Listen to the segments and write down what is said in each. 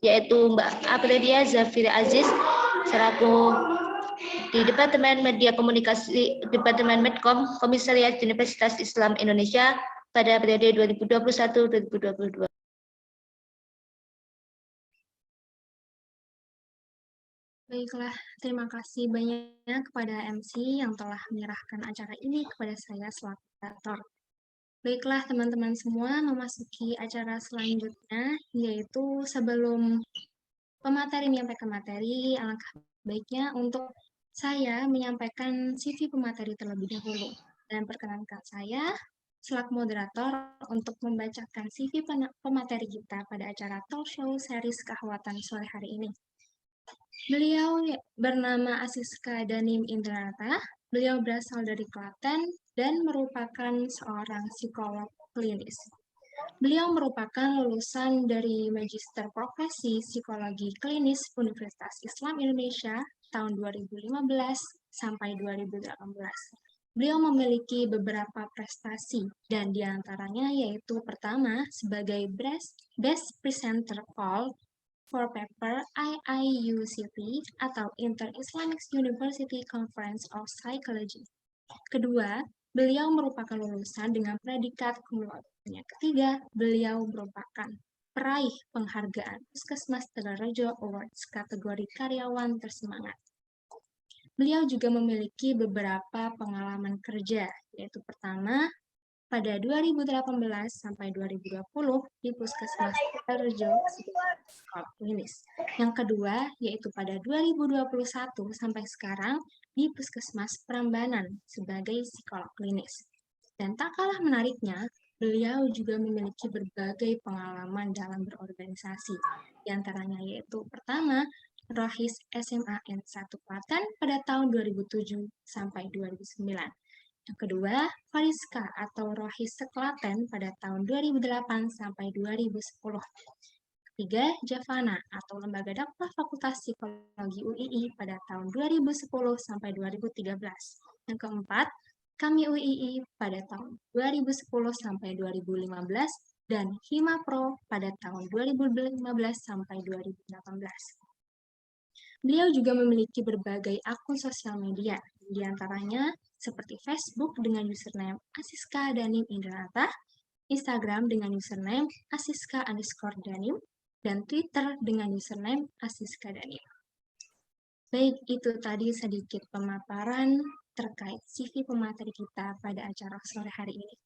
yaitu Mbak Aprilia Zafira Aziz selaku di Departemen Media Komunikasi Departemen Medcom Komisariat Universitas Islam Indonesia pada periode 2021-2022. Baiklah, terima kasih banyak kepada MC yang telah menyerahkan acara ini kepada saya selaku moderator. Baiklah teman-teman semua, memasuki acara selanjutnya, yaitu sebelum pemateri menyampaikan materi, alangkah baiknya untuk saya menyampaikan CV pemateri terlebih dahulu. Dan perkenankan saya selaku moderator untuk membacakan CV pemateri kita pada acara talk show series Kahwatan sore hari ini. Beliau bernama Asiska Danim Indranata. Beliau berasal dari Klaten dan merupakan seorang psikolog klinis. Beliau merupakan lulusan dari Magister Profesi Psikologi Klinis Universitas Islam Indonesia tahun 2015 sampai 2018. Beliau memiliki beberapa prestasi dan diantaranya yaitu pertama sebagai Best Presenter Call for paper IIUCP atau Inter-Islamic University Conference of Psychology. Kedua, beliau merupakan lulusan dengan predikat cum laude. Yang ketiga, beliau merupakan peraih penghargaan Puskesmas Tegalrejo Awards kategori karyawan tersemangat. Beliau juga memiliki beberapa pengalaman kerja, yaitu pertama, pada 2018 sampai 2020 di Puskesmas Tegalrejo sebagai psikolog klinis. Yang kedua, yaitu pada 2021 sampai sekarang di Puskesmas Prambanan sebagai psikolog klinis. Dan tak kalah menariknya, beliau juga memiliki berbagai pengalaman dalam berorganisasi. Di antaranya yaitu pertama, Rohis SMA N1 Klaten pada tahun 2007 sampai 2009. Yang kedua, Fariska atau Rohis Klaten pada tahun 2008 sampai 2010. Ketiga, Javana atau Lembaga Dakwah Fakultas Psikologi UII pada tahun 2010 sampai 2013. Yang keempat, Kami UII pada tahun 2010 sampai 2015 dan Hima Pro pada tahun 2015 sampai 2018. Beliau juga memiliki berbagai akun sosial media, di antaranya seperti Facebook dengan username Asiska Danim Indranata, Instagram dengan username asiska_danim, dan Twitter dengan username Asiska Danim. Baik, itu tadi sedikit pemaparan terkait CV pemateri kita pada acara sore hari ini.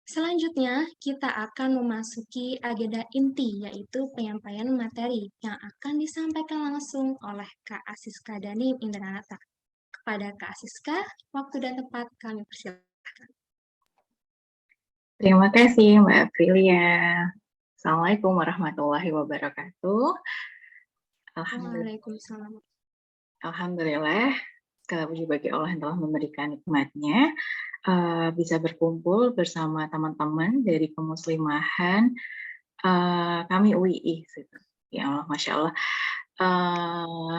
Selanjutnya, kita akan memasuki agenda inti, yaitu penyampaian materi yang akan disampaikan langsung oleh Kak Asiska Danim Indranata. Kepada Kak Asiska, waktu dan tempat kami persilahkan. Terima kasih Mbak Aprilia. Assalamualaikum warahmatullahi wabarakatuh. Waalaikumsalam. Alhamdulillah, segala puji bagi Allah yang telah memberikan nikmatnya. Bisa berkumpul bersama teman-teman dari kemuslimahan kami UII. Ya Allah, Masya Allah.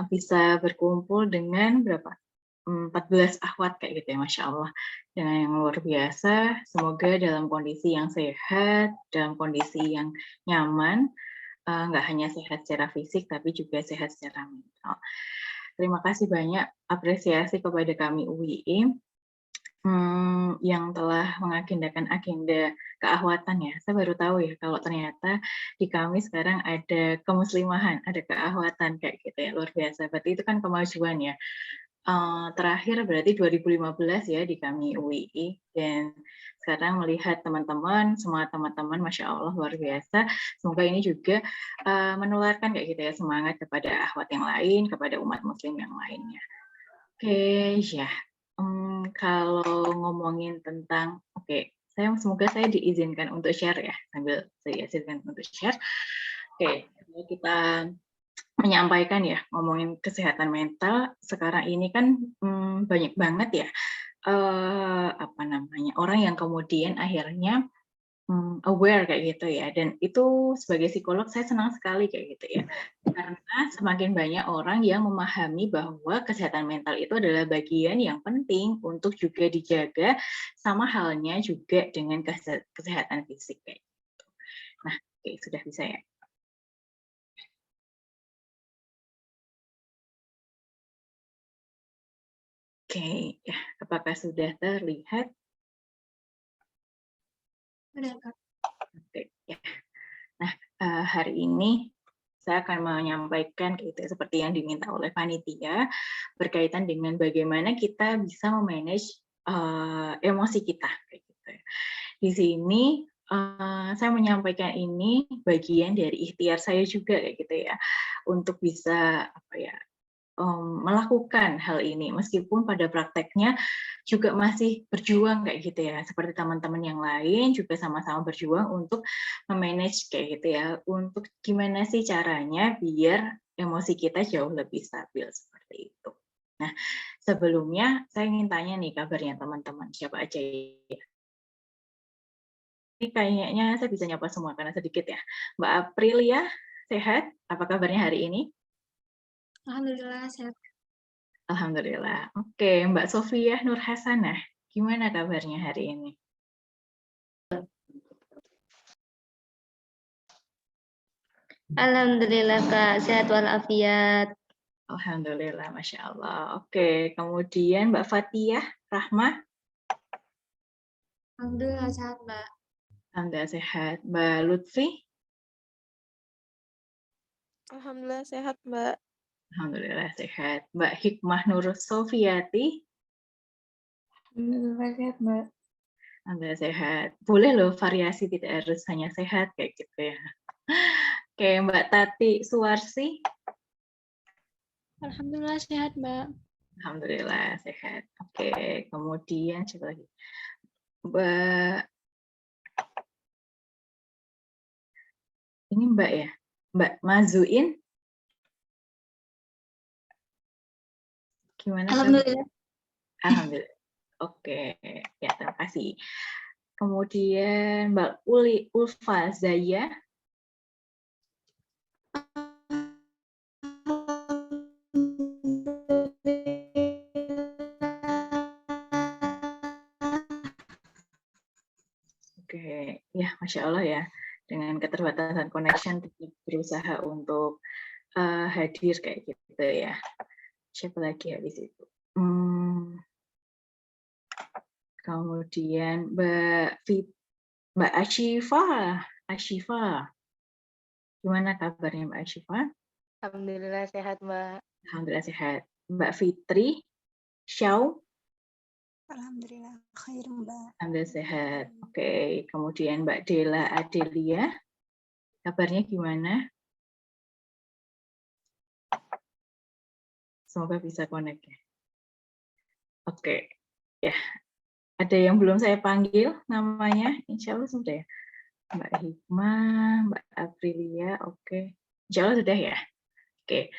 Bisa berkumpul dengan berapa? 14 akhwat kayak gitu ya, Masya Allah. Dengan yang luar biasa, semoga dalam kondisi yang sehat, dalam kondisi yang nyaman, nggak hanya sehat secara fisik, tapi juga sehat secara mental. Terima kasih banyak apresiasi kepada kami UII yang telah mengagendakan agenda keahwatan ya. Saya baru tahu ya kalau ternyata di kami sekarang ada kemuslimahan, ada keahwatan kayak gitu ya, luar biasa. Berarti itu kan kemajuan ya. Terakhir berarti 2015 ya di kami UII, dan sekarang melihat teman-teman, semua teman-teman Masya Allah luar biasa. Semoga ini juga menularkan kayak gitu ya, semangat kepada akhwat yang lain, kepada umat muslim yang lainnya. Oke, ya. Kalau ngomongin tentang, semoga saya diizinkan untuk share ya, sambil saya izinkan untuk share. Oke, kita menyampaikan ya, ngomongin kesehatan mental sekarang ini kan banyak banget ya orang yang kemudian akhirnya aware kayak gitu ya, dan itu sebagai psikolog saya senang sekali kayak gitu ya, karena semakin banyak orang yang memahami bahwa kesehatan mental itu adalah bagian yang penting untuk juga dijaga, sama halnya juga dengan kesehatan fisik kayak gitu. Nah, Oke, sudah bisa ya? Oke, ya, apakah sudah terlihat? Udah, Kak. Oke, ya. Nah, hari ini saya akan menyampaikan gitu ya, seperti yang diminta oleh panitia berkaitan dengan bagaimana kita bisa memanage emosi kita kayak gitu ya. Di sini saya menyampaikan ini bagian dari ikhtiar saya juga kayak gitu ya, untuk bisa apa ya, melakukan hal ini meskipun pada prakteknya juga masih berjuang kayak gitu ya, seperti teman-teman yang lain juga sama-sama berjuang untuk memanage kayak gitu ya, untuk gimana sih caranya biar emosi kita jauh lebih stabil seperti itu. Nah, sebelumnya saya ingin tanya nih kabarnya teman-teman siapa aja ya? Ini kayaknya saya bisa nyapa semua karena sedikit ya. Mbak Aprilia, sehat? Apa kabarnya hari ini? Alhamdulillah sehat. Alhamdulillah. Oke, Mbak Sofia Nur Hasanah, gimana kabarnya hari ini? Alhamdulillah Kak, sehat walafiat. Alhamdulillah, Masya Allah. Oke, kemudian Mbak Fathiyah Rahmah, Alhamdulillah sehat, Mbak. Alhamdulillah sehat. Mbak Lutfi, Alhamdulillah sehat, Mbak. Alhamdulillah sehat. Mbak Hikmah Nur Sofiati, Alhamdulillah sehat, Mbak. Alhamdulillah sehat. Boleh loh variasi, tidak harus hanya sehat kayak gitu ya. Oke, Mbak Tati Suwarsi, Alhamdulillah sehat, Mbak. Alhamdulillah sehat. Oke, kemudian siapa lagi? Mbak, ini Mbak ya? Mbak Mazuin, gimana? Alhamdulillah. Alhamdulillah. Oke, ya terima kasih. Kemudian Mbak Uli Ulfa Zaya, oke, ya Masya Allah ya, dengan keterbatasan connection tetap berusaha untuk hadir kayak gitu ya. Siapa lagi habis itu? Kemudian Mbak Ashifa, gimana kabarnya Mbak Ashifa? Alhamdulillah sehat, Mbak. Alhamdulillah sehat. Mbak Fitri Syau, Alhamdulillah khair, Mbak. Alhamdulillah sehat. Oke, kemudian Mbak Dela Adelia, kabarnya gimana? Semoga bisa connect ya. Oke, ya. Ada yang belum saya panggil namanya, insya Allah sudah ya. Mbak Hikmah, Mbak Aprilia, oke. Insya Allah sudah ya. Oke,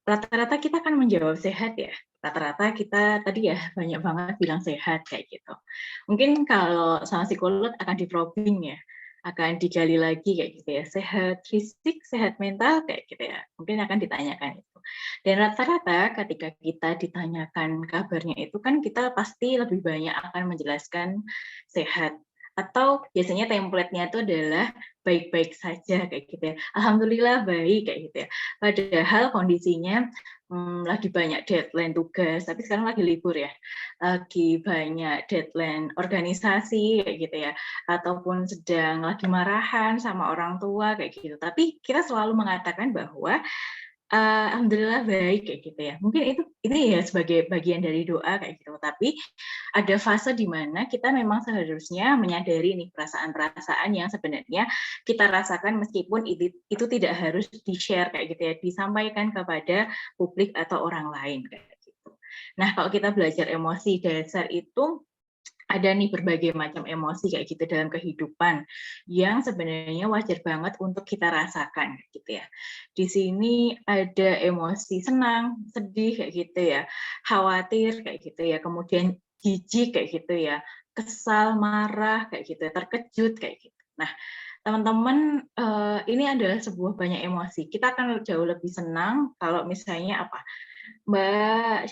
rata-rata kita kan menjawab sehat ya. Rata-rata kita tadi ya banyak banget bilang sehat kayak gitu. Mungkin kalau sama psikolog akan di probing ya, akan digali lagi kayak gitu ya. Sehat fisik, sehat mental kayak gitu ya. Mungkin akan ditanyakan itu. Dan rata-rata ketika kita ditanyakan kabarnya itu kan kita pasti lebih banyak akan menjelaskan sehat. Atau biasanya template-nya itu adalah baik-baik saja kayak gitu ya. Alhamdulillah baik kayak gitu ya. Padahal kondisinya lagi banyak deadline tugas, tapi sekarang lagi libur ya. Lagi banyak deadline organisasi kayak gitu ya. Ataupun sedang lagi marahan sama orang tua kayak gitu. Tapi kita selalu mengatakan bahwa alhamdulillah baik kayak gitu ya. Mungkin itu ya sebagai bagian dari doa kayak gitu. Tapi ada fase di mana kita memang seharusnya menyadari nih perasaan-perasaan yang sebenarnya kita rasakan meskipun itu tidak harus di-share kayak gitu ya, disampaikan kepada publik atau orang lain kayak gitu. Nah, kalau kita belajar emosi dasar itu ada nih berbagai macam emosi kayak gitu dalam kehidupan yang sebenarnya wajar banget untuk kita rasakan gitu ya. Di sini ada emosi senang, sedih kayak gitu ya, khawatir kayak gitu ya, kemudian jijik kayak gitu ya, kesal, marah kayak gitu ya, terkejut kayak gitu. Nah, teman-teman, ini adalah sebuah banyak emosi. Kita akan jauh lebih senang kalau misalnya apa? Mbak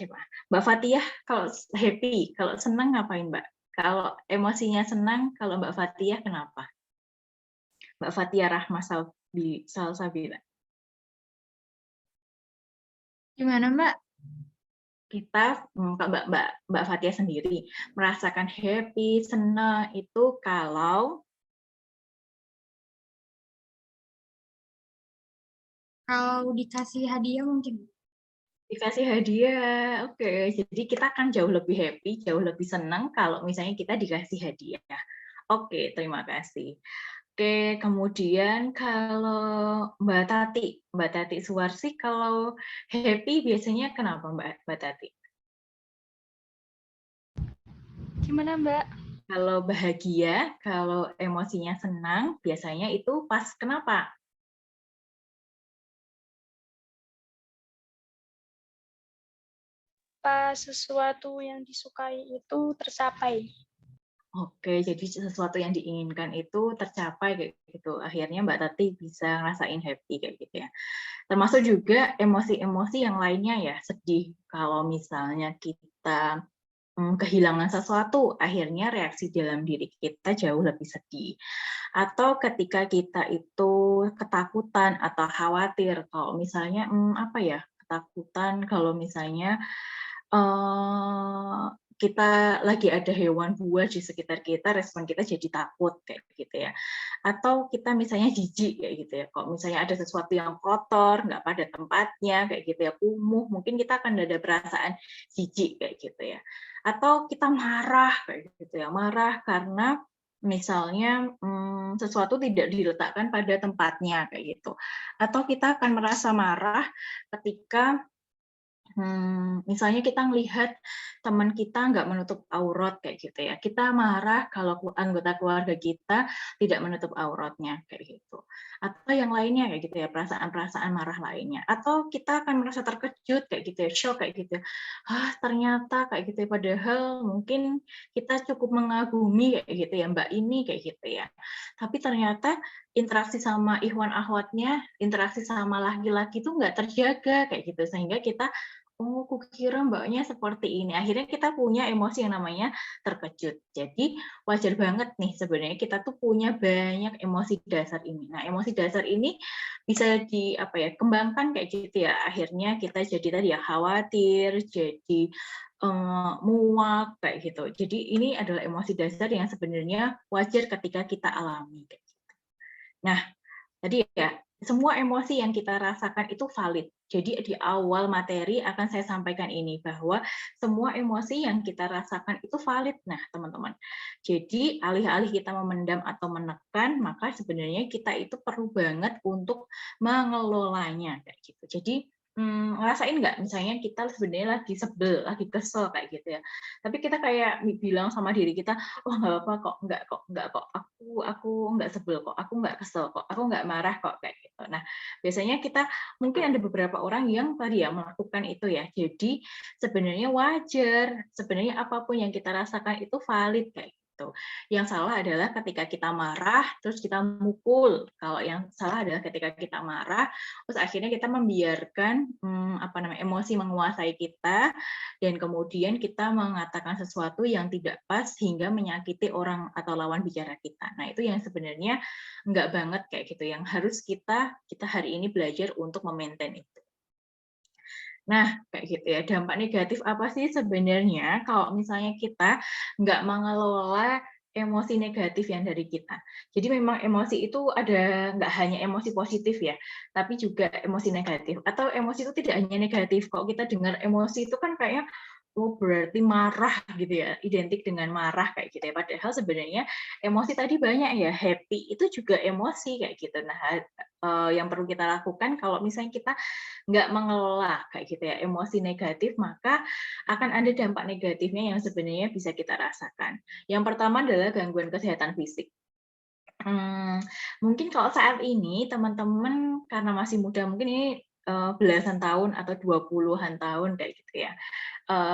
Fathiyah kalau happy, kalau senang ngapain Mbak? Kalau emosinya senang, kalau Mbak Fathiyah kenapa? Mbak Fatia Rahma Salsabila. Gimana, Mbak? Kita, Mbak Fatia sendiri merasakan happy, senang itu kalau dikasih hadiah mungkin. dikasih hadiah. Oke, jadi kita akan jauh lebih happy, jauh lebih senang kalau misalnya kita dikasih hadiah. Oke, terima kasih. Oke, kemudian kalau Mbak Tati Suwarsi, kalau happy biasanya kenapa Mbak Tati? Gimana, Mbak? Kalau bahagia, kalau emosinya senang, biasanya itu pas kenapa? Pas sesuatu yang disukai itu tercapai. Oke, jadi sesuatu yang diinginkan itu tercapai kayak gitu. Akhirnya Mbak Tati bisa ngerasain happy kayak gitu ya. Termasuk juga emosi-emosi yang lainnya ya, sedih. Kalau misalnya kita kehilangan sesuatu, akhirnya reaksi dalam diri kita jauh lebih sedih. Atau ketika kita itu ketakutan atau khawatir, kalau misalnya apa ya, ketakutan kalau misalnya kita lagi ada hewan buas di sekitar kita, respon kita jadi takut kayak gitu ya. Atau kita misalnya jijik kayak gitu ya. Kalau misalnya ada sesuatu yang kotor, nggak pada tempatnya kayak gitu ya, kumuh, mungkin kita akan ada perasaan jijik kayak gitu ya. Atau kita marah kayak gitu ya, marah karena misalnya sesuatu tidak diletakkan pada tempatnya kayak gitu. Atau kita akan merasa marah ketika misalnya kita melihat teman kita nggak menutup aurat kayak gitu ya. Kita marah kalau anggota keluarga kita tidak menutup auratnya kayak gitu. Atau yang lainnya kayak gitu ya, perasaan-perasaan marah lainnya. Atau kita akan merasa terkejut kayak gitu ya, shock kayak gitu. Ternyata kayak gitu ya, padahal mungkin kita cukup mengagumi kayak gitu ya, Mbak ini kayak gitu ya. Tapi ternyata interaksi sama ikhwan akhwatnya, interaksi sama laki-laki itu nggak terjaga kayak gitu, sehingga kita kukira Mbaknya seperti ini. Akhirnya kita punya emosi yang namanya terkejut. Jadi wajar banget nih sebenarnya kita tuh punya banyak emosi dasar ini. Nah, emosi dasar ini bisa kembangkan kayak gitu ya. Akhirnya kita jadi tadi ya khawatir, jadi muak kayak gitu. Jadi ini adalah emosi dasar yang sebenarnya wajar ketika kita alami kayak gitu. Nah, tadi ya, semua emosi yang kita rasakan itu valid. Jadi di awal materi akan saya sampaikan ini, bahwa semua emosi yang kita rasakan itu valid. Nah, teman-teman. Jadi alih-alih kita memendam atau menekan, maka sebenarnya kita itu perlu banget untuk mengelolanya. Kayak gitu. Jadi ngerasain nggak misalnya kita sebenarnya lagi sebel, lagi kesel kayak gitu ya. Tapi kita kayak bilang sama diri kita, oh nggak apa nggak kok, aku nggak sebel kok, aku nggak kesel kok, aku nggak marah kok kayak gitu. Nah, biasanya kita mungkin ada beberapa orang yang tadi ya melakukan itu ya. Jadi sebenarnya wajar, sebenarnya apapun yang kita rasakan itu valid kayak gitu. Yang salah adalah ketika kita marah terus kita mukul. Kalau yang salah adalah ketika kita marah terus akhirnya kita membiarkan emosi menguasai kita dan kemudian kita mengatakan sesuatu yang tidak pas hingga menyakiti orang atau lawan bicara kita. Nah, itu yang sebenarnya enggak banget kayak gitu, yang harus kita hari ini belajar untuk memaintain itu. Nah, kayak gitu ya, dampak negatif apa sih sebenarnya kalau misalnya kita nggak mengelola emosi negatif yang dari kita. Jadi memang emosi itu ada, nggak hanya emosi positif ya, tapi juga emosi negatif. Atau emosi itu tidak hanya negatif, kalau kita dengar emosi itu kan kayak, oh berarti marah gitu ya, identik dengan marah kayak gitu ya. Padahal sebenarnya emosi tadi banyak ya, happy itu juga emosi kayak gitu. Nah, yang perlu kita lakukan kalau misalnya kita nggak mengelola kayak gitu ya emosi negatif, maka akan ada dampak negatifnya yang sebenarnya bisa kita rasakan. Yang pertama adalah gangguan kesehatan fisik. Mungkin kalau saat ini teman-teman karena masih muda, mungkin ini belasan tahun atau 20-an tahun kayak gitu ya.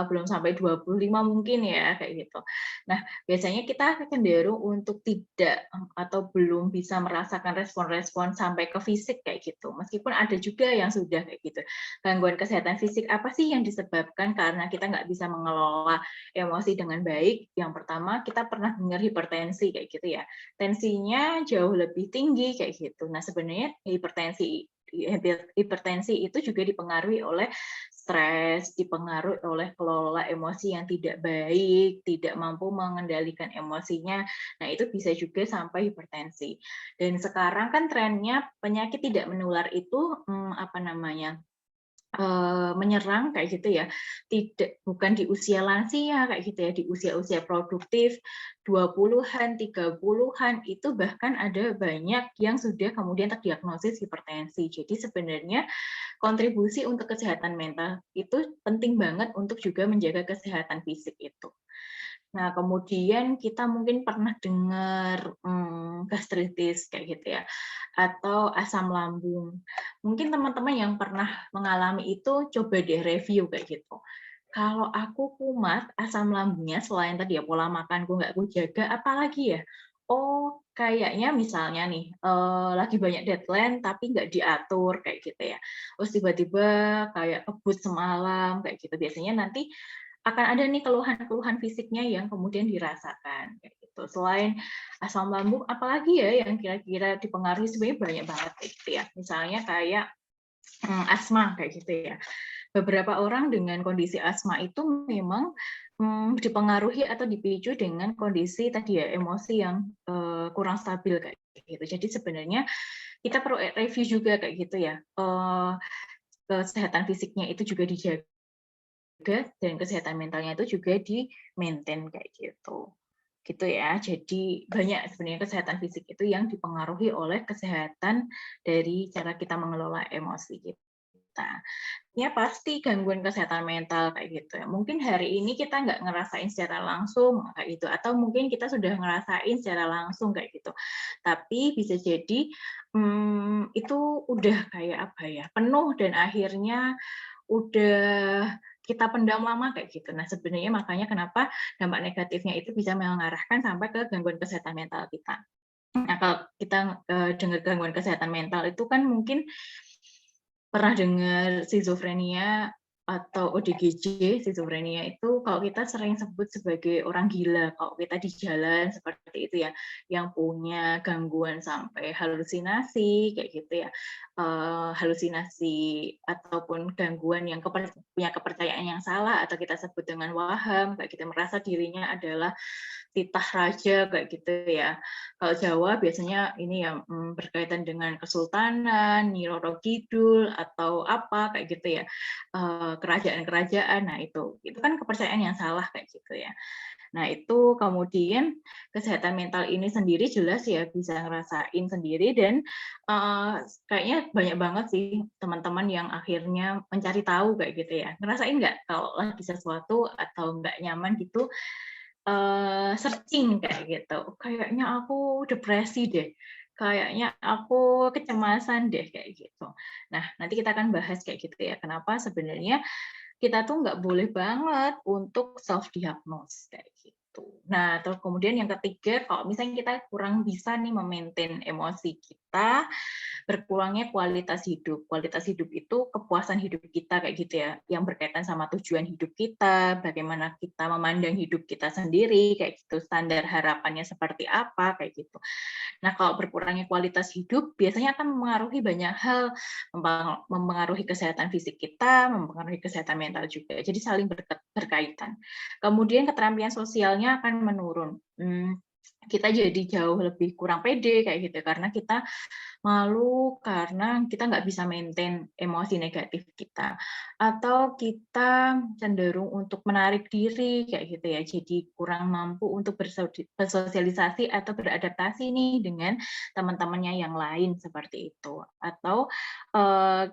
Belum sampai 25 mungkin ya kayak gitu. Nah, biasanya kita cenderung untuk tidak atau belum bisa merasakan respon-respon sampai ke fisik kayak gitu. Meskipun ada juga yang sudah kayak gitu. Gangguan kesehatan fisik apa sih yang disebabkan karena kita nggak bisa mengelola emosi dengan baik? Yang pertama, kita pernah dengar hipertensi kayak gitu ya. Tensinya jauh lebih tinggi kayak gitu. Nah, sebenarnya hipertensi itu juga dipengaruhi oleh stres, dipengaruhi oleh kelola emosi yang tidak baik, tidak mampu mengendalikan emosinya. Nah, itu bisa juga sampai hipertensi. Dan sekarang kan trennya penyakit tidak menular itu menyerang kayak gitu ya, bukan di usia lansia kayak gitu ya, di usia-usia produktif 20-an, 30-an itu bahkan ada banyak yang sudah kemudian terdiagnosis hipertensi. Jadi sebenarnya kontribusi untuk kesehatan mental itu penting banget untuk juga menjaga kesehatan fisik itu. Nah, kemudian kita mungkin pernah dengar gastritis kayak gitu ya, atau asam lambung. Mungkin teman-teman yang pernah mengalami itu coba deh review kayak gitu. Kalau aku kumat, asam lambungnya selain tadi ya pola makanku nggak aku jaga, apalagi ya? Oh, kayaknya misalnya nih, lagi banyak deadline tapi nggak diatur kayak gitu ya. Terus tiba-tiba kayak kebut semalam kayak gitu. Biasanya nanti akan ada nih keluhan-keluhan fisiknya yang kemudian dirasakan kayak gitu. Selain asam lambung, apalagi ya yang kira-kira dipengaruhi sebenarnya banyak banget kayak gitu ya. Misalnya kayak asma kayak gitu ya. Beberapa orang dengan kondisi asma itu memang dipengaruhi atau dipicu dengan kondisi tadi ya emosi yang kurang stabil kayak gitu. Jadi sebenarnya kita perlu review juga kayak gitu ya. Kesehatan fisiknya itu juga dijaga dan kesehatan mentalnya itu juga di-maintain kayak gitu. Gitu ya. Jadi banyak sebenarnya kesehatan fisik itu yang dipengaruhi oleh kesehatan dari cara kita mengelola emosi kita. Ya pasti gangguan kesehatan mental kayak gitu ya. Mungkin hari ini kita nggak ngerasain secara langsung kayak gitu, atau mungkin kita sudah ngerasain secara langsung kayak gitu. Tapi bisa jadi itu udah kayak apa ya, penuh dan akhirnya udah kita pendam lama kayak gitu. Nah, sebenarnya makanya kenapa dampak negatifnya itu bisa mengarahkan sampai ke gangguan kesehatan mental kita. Nah, kalau kita dengar gangguan kesehatan mental itu kan mungkin pernah dengar skizofrenia atau ODGJ. Skizofrenia itu kalau kita sering sebut sebagai orang gila kalau kita di jalan seperti itu ya, yang punya gangguan sampai halusinasi kayak gitu ya, halusinasi ataupun gangguan yang punya kepercayaan yang salah atau kita sebut dengan waham kayak gitu, merasa dirinya adalah titah raja kayak gitu ya. Kalau Jawa biasanya ini yang berkaitan dengan kesultanan, Nyi Roro Kidul atau apa kayak gitu ya, kerajaan-kerajaan. Nah itu kan kepercayaan yang salah kayak gitu ya. Nah itu kemudian kesehatan mental ini sendiri jelas ya bisa ngerasain sendiri dan kayaknya banyak banget sih teman-teman yang akhirnya mencari tahu kayak gitu ya. Ngerasain nggak kalau lagi sesuatu atau nggak nyaman gitu, searching kayak gitu, kayaknya aku depresi deh, kayaknya aku kecemasan deh kayak gitu. Nah, nanti kita akan bahas kayak gitu ya, kenapa sebenarnya kita tuh nggak boleh banget untuk self diagnose kayak gitu. Nah, terus kemudian yang ketiga, kalau misalnya kita kurang bisa nih memaintain emosi kita, berkurangnya kualitas hidup. Kualitas hidup itu kepuasan hidup kita kayak gitu ya, yang berkaitan sama tujuan hidup kita, bagaimana kita memandang hidup kita sendiri kayak gitu, standar harapannya seperti apa kayak gitu. Nah, kalau berkurangnya kualitas hidup biasanya akan mempengaruhi banyak hal, mempengaruhi kesehatan fisik kita, mempengaruhi kesehatan mental juga. Jadi saling berkaitan. Kemudian keterampilan sosialnya akan menurun. Kita jadi jauh lebih kurang pede kayak gitu karena kita malu karena kita nggak bisa maintain emosi negatif kita, atau kita cenderung untuk menarik diri kayak gitu ya, jadi kurang mampu untuk bersosialisasi atau beradaptasi nih dengan teman-temannya yang lain seperti itu, atau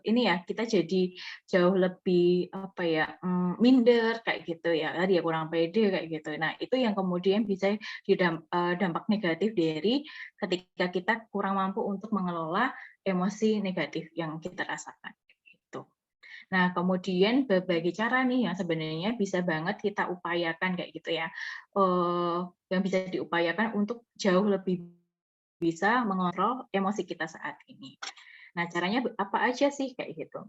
ini ya kita jadi jauh lebih apa ya, minder kayak gitu ya, tadi ya kurang pede kayak gitu. Nah itu yang kemudian bisa dampak negatif dari ketika kita kurang mampu untuk mengelola emosi negatif yang kita rasakan gitu. Nah, kemudian berbagai cara nih yang sebenarnya bisa banget kita upayakan kayak gitu ya. Yang bisa diupayakan untuk jauh lebih bisa mengontrol emosi kita saat ini. Nah, caranya apa aja sih kayak gitu?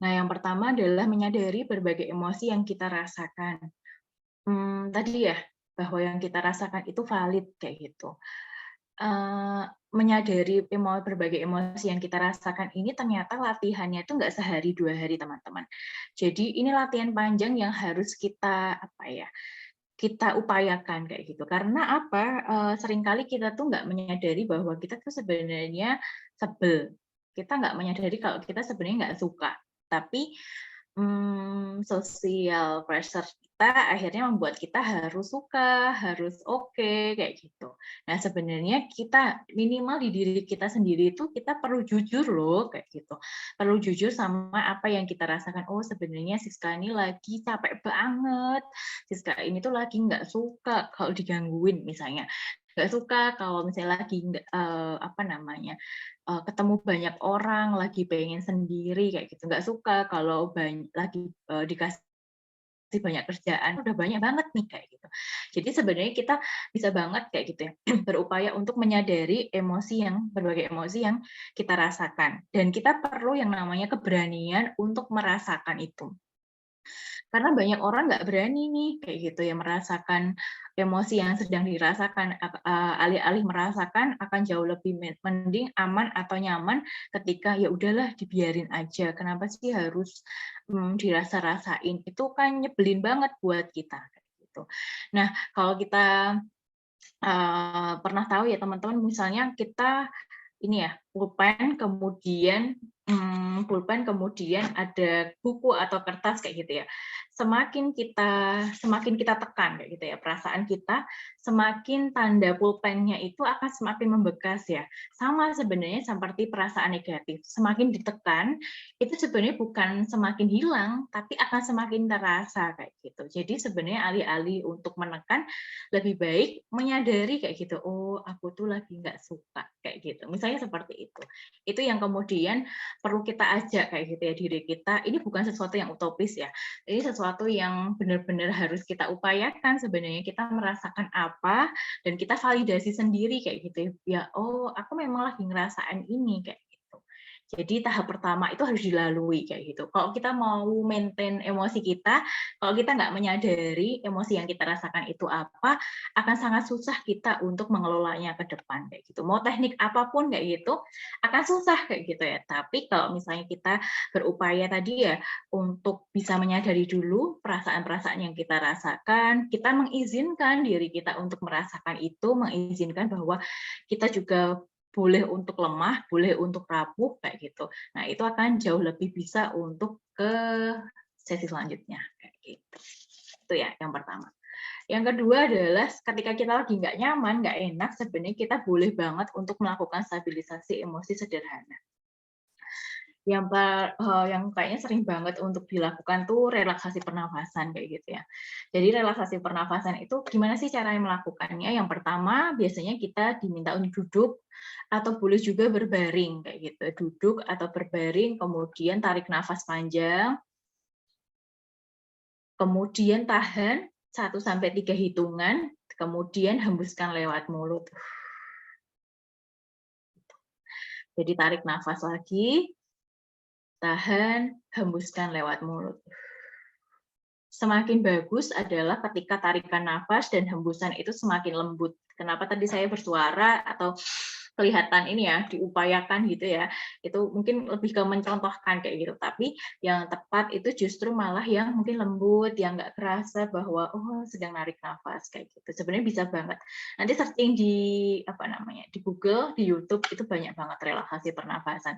Nah, yang pertama adalah menyadari berbagai emosi yang kita rasakan. Tadi ya, bahwa yang kita rasakan itu valid kayak gitu. Menyadari berbagai emosi yang kita rasakan ini ternyata latihannya itu nggak sehari 2 hari, teman-teman. Jadi ini latihan panjang yang harus kita kita upayakan kayak gitu. Karena apa? Seringkali kita tuh nggak menyadari bahwa kita tuh sebenarnya sebel. Kita nggak menyadari kalau kita sebenarnya nggak suka. Tapi social pressure kita akhirnya membuat kita harus suka, harus oke, kayak gitu. Nah, sebenarnya kita minimal di diri kita sendiri itu kita perlu jujur loh, kayak gitu. Perlu jujur sama apa yang kita rasakan. Oh, sebenarnya Siska ini lagi capek banget. Siska ini tuh lagi nggak suka kalau digangguin misalnya. Nggak suka kalau misalnya lagi ketemu banyak orang, lagi pengen sendiri kayak gitu. Nggak suka kalau lagi dikasih banyak kerjaan, udah banyak banget nih kayak gitu. Jadi sebenarnya kita bisa banget kayak gitu ya, berupaya untuk menyadari berbagai emosi yang kita rasakan. Dan kita perlu yang namanya keberanian untuk merasakan itu. Karena banyak orang nggak berani nih kayak gitu ya merasakan emosi yang sedang dirasakan, alih-alih merasakan akan jauh lebih mending aman atau nyaman ketika ya udahlah dibiarin aja. Kenapa sih harus dirasa-rasain? Itu kan nyebelin banget buat kita kayak gitu. Nah, kalau kita pernah tahu ya teman-teman, misalnya kita ini ya pulpen kemudian ada buku atau kertas kayak gitu ya. Semakin kita tekan kayak gitu ya perasaan kita, semakin tanda pulpennya itu akan semakin membekas ya. Sama sebenarnya seperti perasaan negatif. Semakin ditekan itu sebenarnya bukan semakin hilang, tapi akan semakin terasa kayak gitu. Jadi sebenarnya alih-alih untuk menekan, lebih baik menyadari kayak gitu. Oh, aku tuh lagi nggak suka kayak gitu. Misalnya seperti itu. Itu yang kemudian perlu kita ajak kayak gitu ya diri kita. Ini bukan sesuatu yang utopis ya. Ini sesuatu yang benar-benar harus kita upayakan sebenarnya. Kita merasakan apa dan kita validasi sendiri kayak gitu ya. Oh, aku memang lagi ngerasain ini kayak gitu. Jadi tahap pertama itu harus dilalui kayak gitu. Kalau kita mau maintain emosi kita, kalau kita nggak menyadari emosi yang kita rasakan itu apa, akan sangat susah kita untuk mengelolanya ke depan kayak gitu. Mau teknik apapun kayak gitu, akan susah kayak gitu ya. Tapi kalau misalnya kita berupaya tadi ya untuk bisa menyadari dulu perasaan-perasaan yang kita rasakan, kita mengizinkan diri kita untuk merasakan itu, mengizinkan bahwa kita juga boleh untuk lemah, boleh untuk rapuh kayak gitu. Nah, itu akan jauh lebih bisa untuk ke sesi selanjutnya kayak gitu. Itu ya yang pertama. Yang kedua adalah ketika kita lagi nggak nyaman, nggak enak, sebenarnya kita boleh banget untuk melakukan stabilisasi emosi sederhana. Yang kayaknya sering banget untuk dilakukan tuh relaksasi pernafasan kayak gitu ya. Jadi relaksasi pernafasan itu gimana sih caranya melakukannya? Yang pertama biasanya kita diminta untuk duduk atau boleh juga berbaring kayak gitu. Duduk atau berbaring, kemudian tarik nafas panjang, kemudian tahan 1-3 hitungan, kemudian hembuskan lewat mulut. Jadi tarik nafas lagi, tahan, hembuskan lewat mulut. Semakin bagus adalah ketika tarikan nafas dan hembusan itu semakin lembut. Kenapa tadi saya bersuara atau kelihatan ini ya, diupayakan gitu ya, itu mungkin lebih ke mencontohkan kayak gitu, tapi yang tepat itu justru malah yang mungkin lembut, yang nggak kerasa bahwa oh sedang narik nafas kayak gitu. Sebenarnya bisa banget. Nanti searching di di Google, di YouTube itu banyak banget relaksasi pernafasan.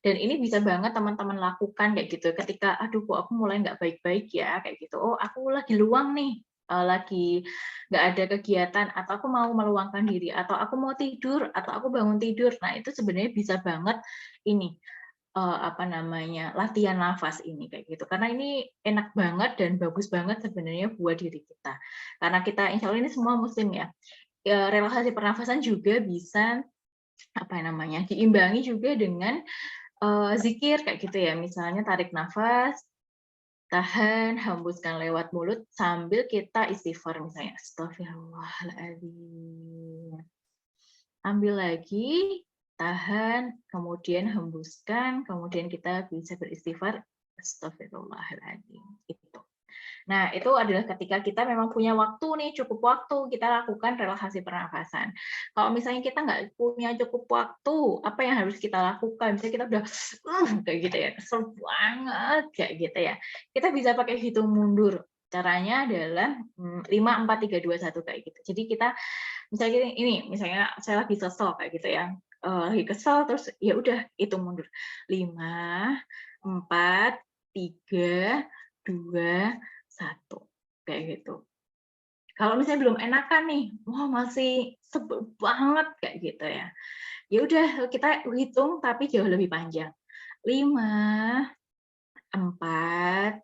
Dan ini bisa banget teman-teman lakukan kayak gitu. Ketika aduh kok aku mulai nggak baik-baik ya kayak gitu. Oh aku lagi luang nih, lagi nggak ada kegiatan, atau aku mau meluangkan diri, atau aku mau tidur, atau aku bangun tidur. Nah itu sebenarnya bisa banget ini latihan nafas ini kayak gitu. Karena ini enak banget dan bagus banget sebenarnya buat diri kita. Karena kita insya Allah ini semua muslim ya. Relaksasi pernafasan juga bisa diimbangi juga dengan zikir kayak gitu ya. Misalnya tarik nafas, tahan, hembuskan lewat mulut sambil kita istighfar misalnya. Astagfirullahaladzim. Ambil lagi, tahan, kemudian hembuskan, kemudian kita bisa beristighfar. Astagfirullahaladzim. Itu. Nah, itu adalah ketika kita memang punya waktu nih, cukup waktu, kita lakukan relaksasi pernafasan. Kalau misalnya kita nggak punya cukup waktu, apa yang harus kita lakukan? Misalnya kita udah kayak gitu ya, kesel banget kayak gitu ya. Kita bisa pakai hitung mundur. Caranya adalah 5, 4, 3, 2, 1 kayak gitu. Jadi kita misalnya ini, misalnya saya lagi kesel kayak gitu ya. Lagi kesel terus ya udah hitung mundur. 5, 4, 3, 2, 1 kayak gitu. Kalau misalnya belum enakan nih, wah masih sebel banget kayak gitu ya. Ya udah kita hitung tapi jauh lebih panjang. 5, 4,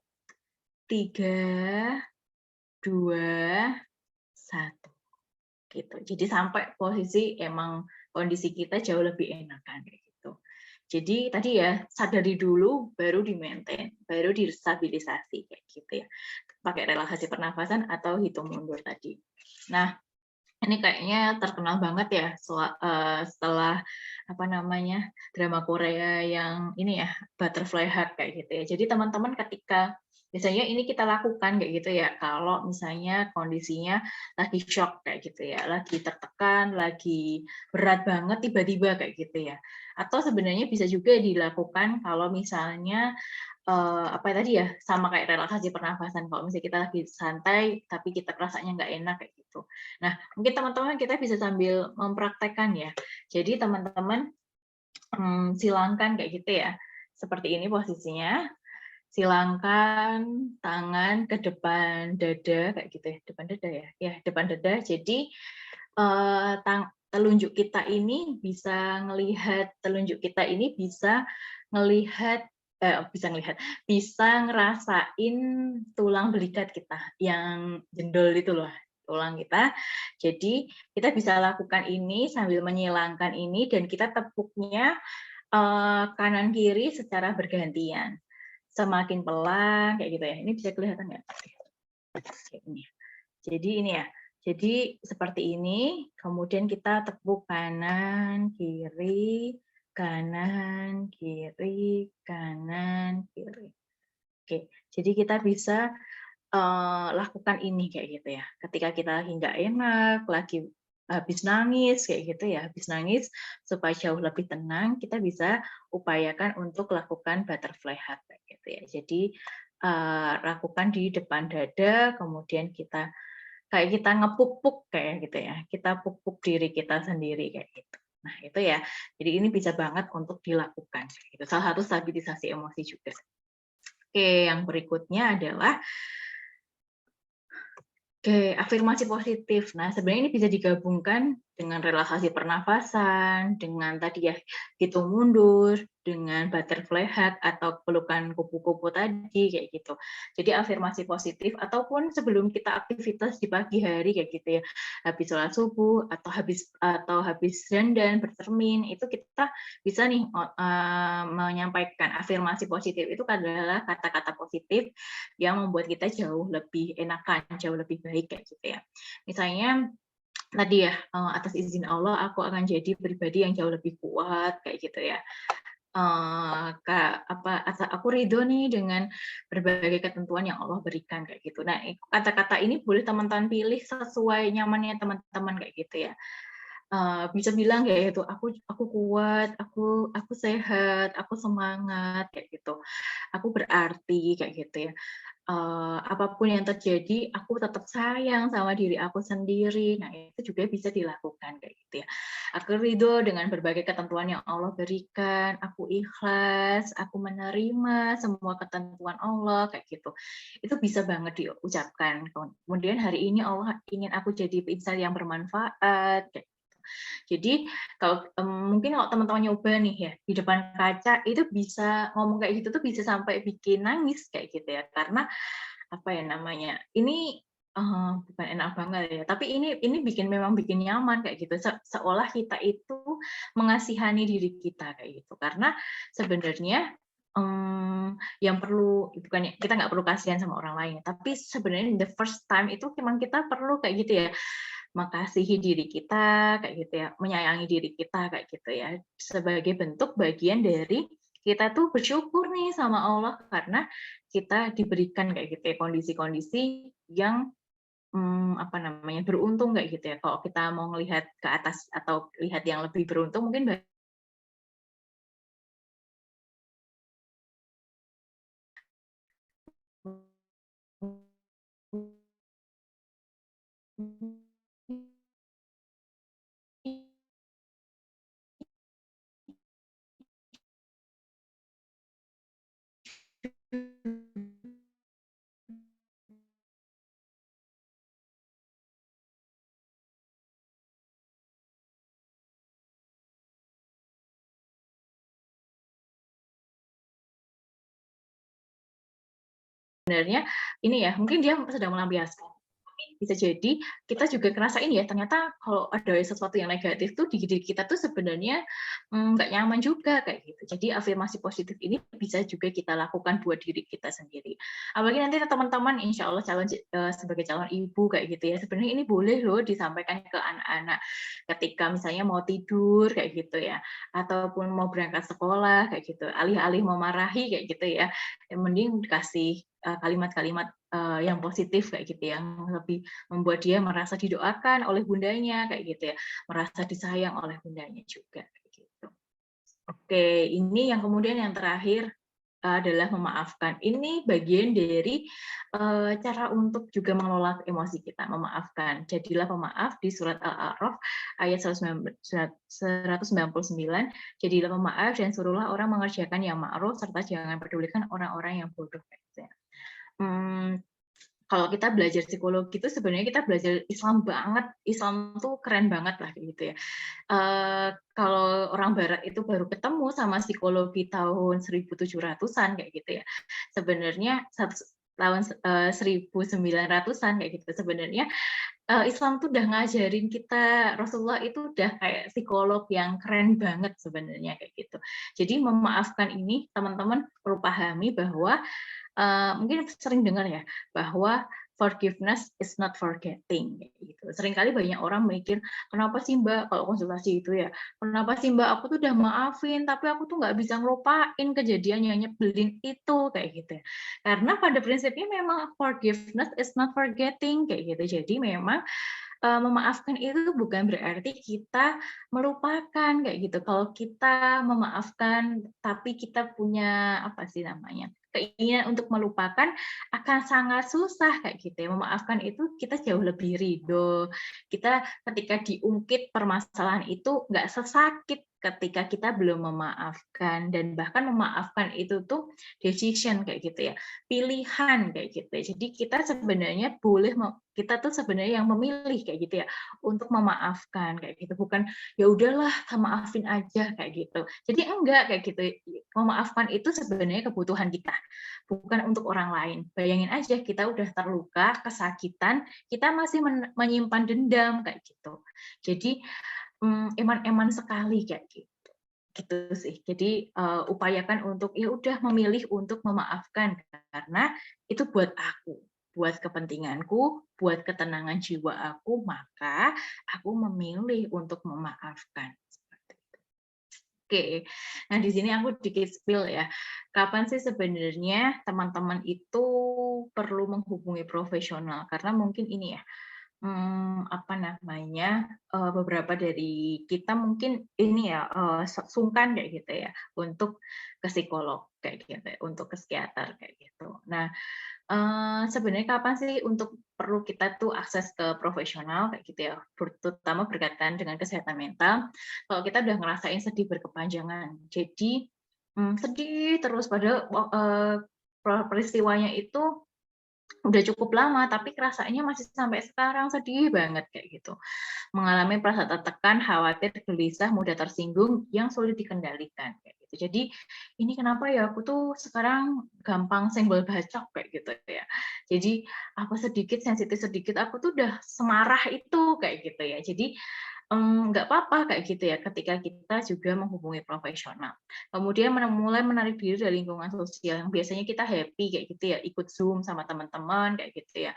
3, 2, 1 gitu. Jadi sampai posisi emang kondisi kita jauh lebih enakan kayak gitu. Jadi tadi ya sadari dulu baru di-maintain, baru distabilisasi kayak gitu ya. Pakai relaksasi pernafasan atau hitung mundur tadi. Nah, ini kayaknya terkenal banget ya setelah apa namanya drama Korea yang ini ya Butterfly Heart kayak gitu ya. Jadi teman-teman ketika biasanya ini kita lakukan kayak gitu ya kalau misalnya kondisinya lagi shock kayak gitu ya, lagi tertekan, lagi berat banget tiba-tiba kayak gitu ya. Atau sebenarnya bisa juga dilakukan kalau misalnya apa tadi ya, sama kayak relaksasi pernafasan. Kalau misalnya kita lagi santai, tapi kita rasanya nggak enak kayak gitu. Nah, mungkin teman-teman kita bisa sambil mempraktekkan ya. Jadi teman-teman silangkan kayak gitu ya. Seperti ini posisinya. Silangkan tangan ke depan dada kayak gitu ya. Depan dada ya. Ya, depan dada. Jadi telunjuk kita ini bisa ngelihat bisa ngerasain tulang belikat kita yang jendol itu loh, tulang kita. Jadi kita bisa lakukan ini sambil menyilangkan ini dan kita tepuknya kanan kiri secara bergantian. Semakin pelan kayak gitu ya. Ini bisa kelihatan nggak? Kayak ini. Jadi ini ya. Jadi seperti ini, kemudian kita tepuk kanan, kiri, kanan, kiri, kanan, kiri. Oke, jadi kita bisa lakukan ini kayak gitu ya. Ketika kita lagi nggak enak, lagi habis nangis kayak gitu ya, habis nangis supaya jauh lebih tenang, kita bisa upayakan untuk lakukan butterfly heart kayak gitu ya. Jadi lakukan di depan dada, kemudian kita kayak kita ngepuk-puk kayak gitu ya. Kita puk-puk diri kita sendiri kayak gitu. Nah, itu ya. Jadi ini bisa banget untuk dilakukan. Itu salah satu stabilisasi emosi juga. Oke, yang berikutnya adalah afirmasi positif. Nah, sebenarnya ini bisa digabungkan dengan relaksasi pernafasan, dengan tadi ya hitung mundur, dengan butterfly heart atau pelukan kupu-kupu tadi kayak gitu. Jadi afirmasi positif ataupun sebelum kita aktivitas di pagi hari kayak gitu ya, habis sholat subuh atau habis dandan bercermin itu kita bisa nih menyampaikan afirmasi positif itu adalah kata-kata positif yang membuat kita jauh lebih enakan, jauh lebih baik kayak gitu ya. Misalnya tadi ya atas izin Allah aku akan jadi pribadi yang jauh lebih kuat kayak gitu ya. Aku ridho nih dengan berbagai ketentuan yang Allah berikan kayak gitu. Nah, kata-kata ini boleh teman-teman pilih sesuai nyamannya teman-teman kayak gitu ya. Bisa bilang kayak gitu, aku kuat, aku sehat, aku semangat kayak gitu. Aku berarti kayak gitu ya. Apapun yang terjadi, aku tetap sayang sama diri aku sendiri. Nah, itu juga bisa dilakukan kayak gitu ya. Aku ridho dengan berbagai ketentuan yang Allah berikan. Aku ikhlas, aku menerima semua ketentuan Allah kayak gitu. Itu bisa banget diucapkan. Kemudian hari ini Allah ingin aku jadi insan yang bermanfaat kayak gitu. Jadi kalau mungkin kalau teman-teman nyoba nih ya di depan kaca itu bisa ngomong kayak gitu tuh bisa sampai bikin nangis kayak gitu ya, karena apa ya namanya, ini Bukan enak banget ya, tapi ini memang bikin nyaman kayak gitu, seolah kita itu mengasihani diri kita kayak gitu. Karena sebenarnya, yang perlu bukannya kita nggak perlu kasihan sama orang lain, tapi sebenarnya the first time itu memang kita perlu kayak gitu ya, mengasihi diri kita kayak gitu ya, menyayangi diri kita kayak gitu ya, sebagai bentuk bagian dari kita tuh bersyukur nih sama Allah karena kita diberikan kayak gitu ya, kondisi-kondisi yang apa namanya, beruntung kayak gitu ya. Kalau kita mau ngelihat ke atas atau lihat yang lebih beruntung mungkin sebenarnya ini ya, mungkin dia sedang melampiaskan. Tapi bisa jadi kita juga ngerasain ya, ternyata kalau ada sesuatu yang negatif tuh di diri kita tuh sebenarnya nggak nyaman juga kayak gitu. Jadi afirmasi positif ini bisa juga kita lakukan buat diri kita sendiri. Apalagi nanti teman-teman insya Allah sebagai calon ibu kayak gitu ya, sebenarnya ini boleh loh disampaikan ke anak-anak ketika misalnya mau tidur kayak gitu ya, ataupun mau berangkat sekolah kayak gitu, alih-alih memarahi kayak gitu ya, mending dikasih kalimat-kalimat yang positif kayak gitu ya, yang lebih membuat dia merasa didoakan oleh bundanya kayak gitu ya, merasa disayang oleh bundanya juga kayak gitu. Oke, ini yang kemudian yang terakhir adalah memaafkan. Ini bagian dari cara untuk juga mengelola emosi kita, memaafkan. Jadilah pemaaf di surat Al-A'raf ayat 199, jadilah pemaaf dan suruhlah orang mengerjakan yang ma'ruf serta jangan pedulikan orang-orang yang bodoh. Kalau kita belajar psikologi itu sebenarnya kita belajar Islam banget, Islam tuh keren banget lah gitu ya. Kalau orang Barat itu baru ketemu sama psikologi tahun 1700-an kayak gitu ya. Sebenarnya tahun 1900-an kayak gitu. Sebenarnya Islam tuh udah ngajarin kita, Rasulullah itu udah kayak psikolog yang keren banget sebenarnya kayak gitu. Jadi memaafkan ini teman-teman perlu pahami bahwa mungkin sering dengar ya bahwa forgiveness is not forgetting gitu. Seringkali banyak orang mikir, kenapa sih Mbak kalau konsultasi itu ya, kenapa sih Mbak aku tuh udah maafin tapi aku tuh nggak bisa ngelupain kejadian yang nyebelin itu kayak gitu ya. Karena pada prinsipnya memang forgiveness is not forgetting kayak gitu. Jadi memang memaafkan itu bukan berarti kita melupakan kayak gitu. Kalau kita memaafkan tapi kita punya apa sih namanya, keinginan untuk melupakan akan sangat susah kayak gitu ya. Memaafkan itu kita jauh lebih ridho. Kita ketika diungkit permasalahan itu nggak sesakit ketika kita belum memaafkan, dan bahkan memaafkan itu tuh decision kayak gitu ya, pilihan kayak gitu ya. Jadi kita sebenarnya kita tuh sebenarnya yang memilih kayak gitu ya untuk memaafkan kayak gitu, bukan ya udahlah maafin aja kayak gitu. Jadi enggak kayak gitu. Memaafkan itu sebenarnya kebutuhan kita, bukan untuk orang lain. Bayangin aja kita udah terluka, kesakitan, kita masih menyimpan dendam kayak gitu. Jadi eman-eman sekali kayak gitu. Gitu sih. Jadi upayakan untuk ya udah memilih untuk memaafkan karena itu buat aku, buat kepentinganku, buat ketenangan jiwa aku, maka aku memilih untuk memaafkan. Oke, nah di sini aku dikit spill ya. Kapan sih sebenarnya teman-teman itu perlu menghubungi profesional? Karena mungkin ini ya, apa namanya, beberapa dari kita mungkin ini ya, sungkan kayak gitu ya, untuk ke psikolog kayak gitu ya, untuk ke psikiater kayak gitu. Nah, sebenarnya kapan sih untuk perlu kita tuh akses ke profesional kayak gitu ya, terutama berkaitan dengan kesehatan mental, kalau kita udah ngerasain sedih berkepanjangan. Jadi, sedih terus padahal peristiwanya itu udah cukup lama, tapi rasanya masih sampai sekarang sedih banget kayak gitu. Mengalami perasaan tertekan, khawatir, gelisah, mudah tersinggung, yang sulit dikendalikan kayak gitu. Jadi ini kenapa ya aku tuh sekarang gampang senggol bacok kayak gitu ya. Jadi apa sedikit sensitif sedikit aku tuh udah semarah itu kayak gitu ya. Jadi nggak apa-apa kayak gitu ya ketika kita juga menghubungi profesional. Kemudian mulai menarik diri dari lingkungan sosial yang biasanya kita happy kayak gitu ya, ikut Zoom sama teman-teman kayak gitu ya.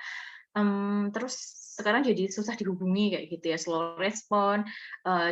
Terus sekarang jadi susah dihubungi kayak gitu ya, slow respon,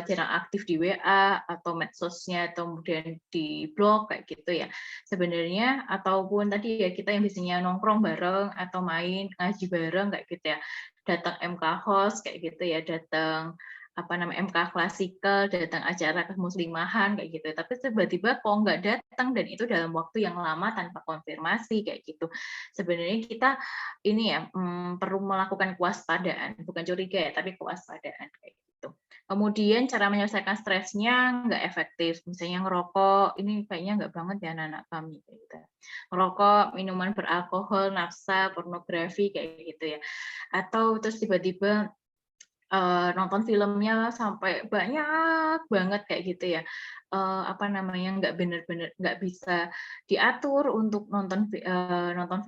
jarang aktif di WA atau medsosnya, atau kemudian di blog kayak gitu ya. Sebenarnya ataupun tadi ya kita yang biasanya nongkrong bareng atau main ngaji bareng kayak gitu ya, datang MK host kayak gitu ya, datang apa namanya MK klasikal, datang acara kemuslimahan kayak gitu. Tapi tiba-tiba kok nggak datang dan itu dalam waktu yang lama tanpa konfirmasi kayak gitu. Sebenarnya kita ini ya perlu melakukan kewaspadaan, bukan curiga ya, tapi kewaspadaan kayak gitu. Kemudian cara menyelesaikan stresnya nggak efektif, misalnya ngerokok, ini kayaknya nggak banget ya anak-anak kami kayak gitu. Ngerokok, minuman beralkohol, nafsa, pornografi kayak gitu ya. Atau terus tiba-tiba nonton filmnya sampai banyak banget kayak gitu ya, apa namanya, nggak bener-bener nggak bisa diatur untuk nonton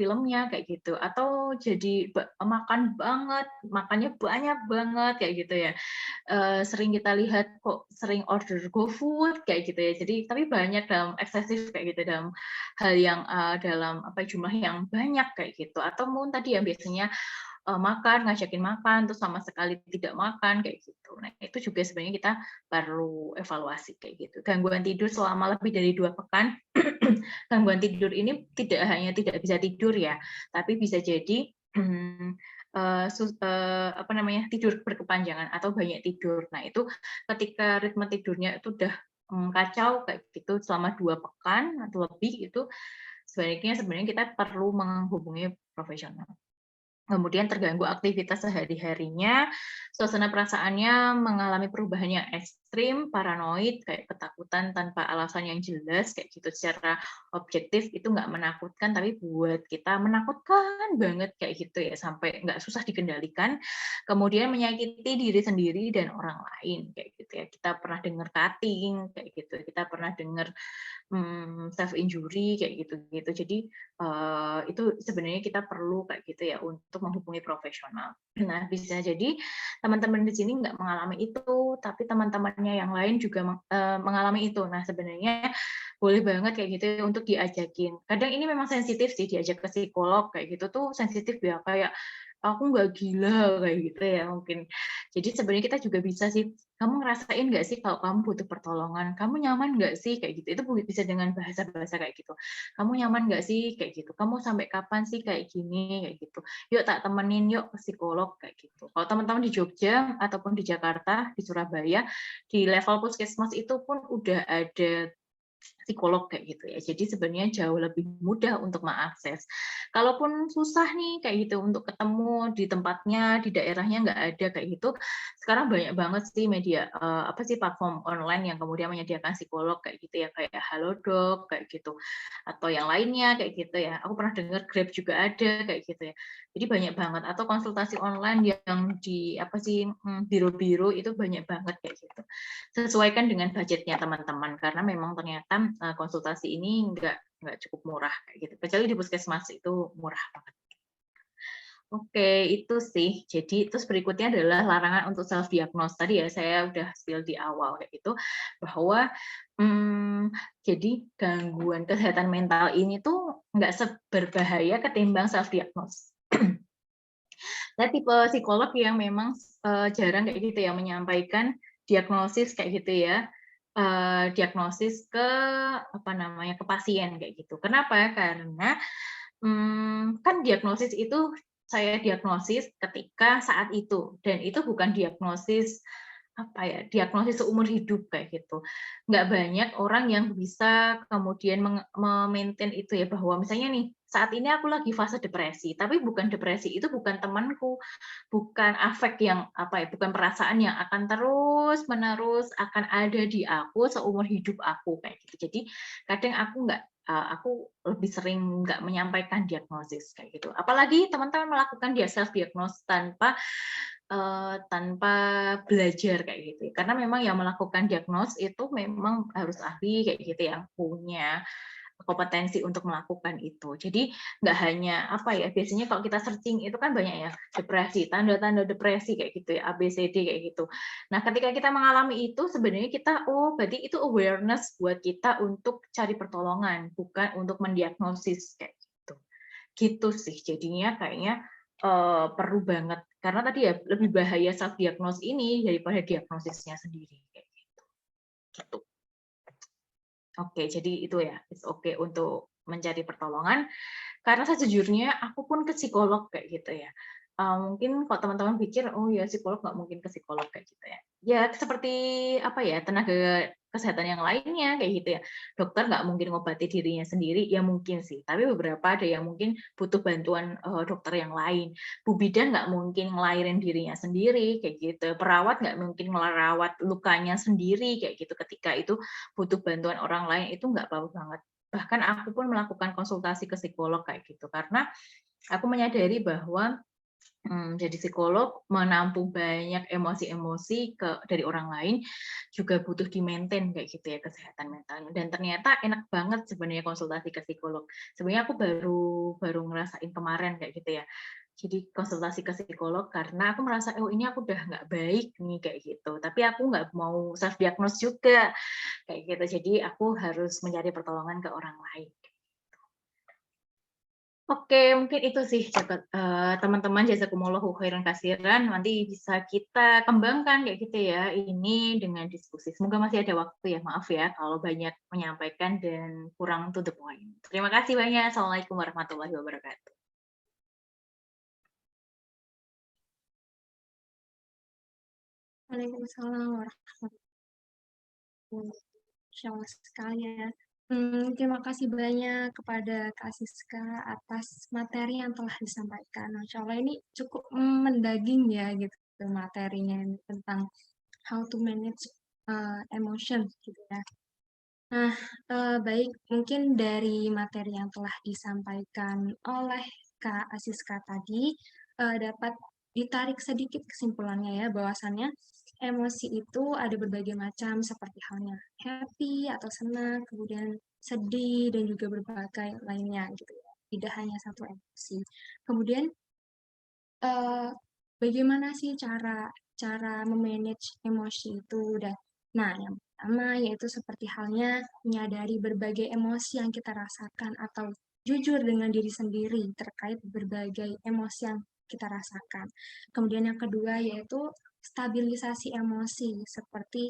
filmnya kayak gitu, atau jadi makan banget, makannya banyak banget kayak gitu ya. Sering kita lihat kok sering order GoFood kayak gitu ya, jadi tapi banyak dalam eksesif kayak gitu, dalam hal yang, dalam apa, jumlah yang banyak kayak gitu, atau mungkin tadi yang biasanya makan, ngajakin makan, terus sama sekali tidak makan, kayak gitu. Nah, itu juga sebenarnya kita perlu evaluasi kayak gitu. Gangguan tidur selama lebih dari 2 pekan, gangguan tidur ini tidak hanya tidak bisa tidur ya, tapi bisa jadi apa namanya, tidur berkepanjangan atau banyak tidur. Nah, itu ketika ritme tidurnya itu udah kacau kayak gitu selama 2 pekan atau lebih, itu sebenarnya kita perlu menghubungi profesional. Kemudian terganggu aktivitas sehari-harinya, suasana perasaannya mengalami perubahan yang ekstrim, paranoid, kayak ketakutan tanpa alasan yang jelas, kayak gitu. Secara objektif itu nggak menakutkan, tapi buat kita menakutkan banget kayak gitu ya, sampai nggak susah dikendalikan. Kemudian menyakiti diri sendiri dan orang lain, kayak gitu ya. Kita pernah dengar cutting, kayak gitu. Kita pernah dengar self injury kayak gitu-gitu. Jadi itu sebenarnya kita perlu kayak gitu ya untuk menghubungi profesional. Nah, bisa jadi teman-teman di sini nggak mengalami itu, tapi teman-temannya yang lain juga mengalami itu. Nah, sebenarnya boleh banget kayak gitu ya untuk diajakin. Kadang ini memang sensitif sih diajak ke psikolog kayak gitu tuh sensitif ya, kayak aku nggak gila kayak gitu ya mungkin. Jadi sebenarnya kita juga bisa sih, kamu ngerasain nggak sih kalau kamu butuh pertolongan? Kamu nyaman nggak sih kayak gitu? Itu bisa dengan bahasa-bahasa kayak gitu. Kamu nyaman nggak sih kayak gitu? Kamu sampai kapan sih kayak gini kayak gitu? Yuk tak temenin yuk ke psikolog kayak gitu. Kalau teman-teman di Jogja ataupun di Jakarta, di Surabaya, di level puskesmas itu pun udah ada psikolog kayak gitu ya. Jadi sebenarnya jauh lebih mudah untuk mengakses. Kalaupun susah nih kayak gitu untuk ketemu di tempatnya, di daerahnya nggak ada kayak gitu, sekarang banyak banget sih media apa sih platform online yang kemudian menyediakan psikolog kayak gitu ya, kayak Halodoc kayak gitu, atau yang lainnya kayak gitu ya. Aku pernah dengar Grab juga ada kayak gitu ya. Jadi banyak banget, atau konsultasi online yang di apa sih biro-biro itu banyak banget kayak gitu. Sesuaikan dengan budgetnya teman-teman, karena memang ternyata konsultasi ini nggak cukup murah kayak gitu. Kecuali di puskesmas itu murah banget. Oke, itu sih. Jadi terus berikutnya adalah larangan untuk self diagnose. Tadi ya saya udah spill di awal kayak gitu bahwa jadi gangguan kesehatan mental ini tuh nggak seberbahaya ketimbang self diagnose. Saya tipe psikolog yang memang jarang kayak gitu ya menyampaikan diagnosis kayak gitu ya, diagnosis ke apa namanya, ke pasien kayak gitu. Kenapa? Karena kan diagnosis itu saya diagnosis ketika saat itu, dan itu bukan diagnosis apa ya, diagnosis seumur hidup kayak gitu. Nggak banyak orang yang bisa kemudian memaintain itu ya, bahwa misalnya nih saat ini aku lagi fase depresi, tapi bukan depresi itu bukan temanku, bukan afek yang apa ya, bukan perasaan yang akan terus menerus akan ada di aku seumur hidup aku kayak gitu. Jadi kadang aku lebih sering nggak menyampaikan diagnosis kayak gitu. Apalagi teman-teman melakukan self diagnose tanpa belajar kayak gitu. Karena memang yang melakukan diagnos itu memang harus ahli kayak gitu, yang punya kompetensi untuk melakukan itu. Jadi nggak hanya apa ya, biasanya kalau kita searching itu kan banyak ya, depresi, tanda-tanda depresi kayak gitu ya, ABCD kayak gitu. Nah, ketika kita mengalami itu sebenarnya kita berarti itu awareness buat kita untuk cari pertolongan, bukan untuk mendiagnosis kayak gitu. Gitu sih. Jadinya kayaknya perlu banget karena tadi ya lebih bahaya self diagnose ini daripada diagnosisnya sendiri kayak gitu. Gitu. Oke, jadi itu ya, it's okay untuk mencari pertolongan. Karena sejujurnya aku pun ke psikolog kayak gitu ya. Mungkin kalau teman-teman pikir, oh ya psikolog nggak mungkin ke psikolog kayak gitu ya. Ya seperti apa ya, tenaga kesehatan yang lainnya kayak gitu ya. Dokter nggak mungkin ngobati dirinya sendiri, ya mungkin sih. Tapi beberapa ada yang mungkin butuh bantuan dokter yang lain. Bu bidan nggak mungkin ngelahirin dirinya sendiri kayak gitu. Perawat nggak mungkin ngerawat lukanya sendiri kayak gitu. Ketika itu butuh bantuan orang lain itu nggak apa-apa banget. Bahkan aku pun melakukan konsultasi ke psikolog kayak gitu karena aku menyadari bahwa jadi psikolog menampung banyak emosi-emosi dari orang lain juga butuh di-maintain kayak gitu ya kesehatan mentalnya. Dan ternyata enak banget sebenarnya konsultasi ke psikolog. Sebenarnya aku baru ngerasain kemarin kayak gitu ya. Jadi konsultasi ke psikolog karena aku merasa oh ini aku udah nggak baik nih kayak gitu. Tapi aku nggak mau self diagnose juga kayak gitu. Jadi aku harus mencari pertolongan ke orang lain. Oke, mungkin itu sih teman-teman jazakumullahu khairan katsiran. Nanti bisa kita kembangkan kayak gitu ya ini dengan diskusi. Semoga masih ada waktu ya. Maaf ya kalau banyak menyampaikan dan kurang to the point. Terima kasih banyak. Assalamualaikum warahmatullahi wabarakatuh. Waalaikumsalam warahmatullahi wabarakatuh. Masya Allah sekali ya. Terima kasih banyak kepada Kak Siska atas materi yang telah disampaikan. Masya Allah ini cukup mendaging ya gitu materinya ini tentang how to manage emotion gitu ya. Nah, baik mungkin dari materi yang telah disampaikan oleh Kak Siska tadi dapat ditarik sedikit kesimpulannya ya bahwasannya emosi itu ada berbagai macam seperti halnya happy atau senang, kemudian sedih dan juga berbagai lainnya gitu ya. Tidak hanya satu emosi. Kemudian bagaimana sih cara memanage emosi itu? Nah, yang pertama yaitu seperti halnya menyadari berbagai emosi yang kita rasakan atau jujur dengan diri sendiri terkait berbagai emosi yang kita rasakan. Kemudian yang kedua yaitu stabilisasi emosi seperti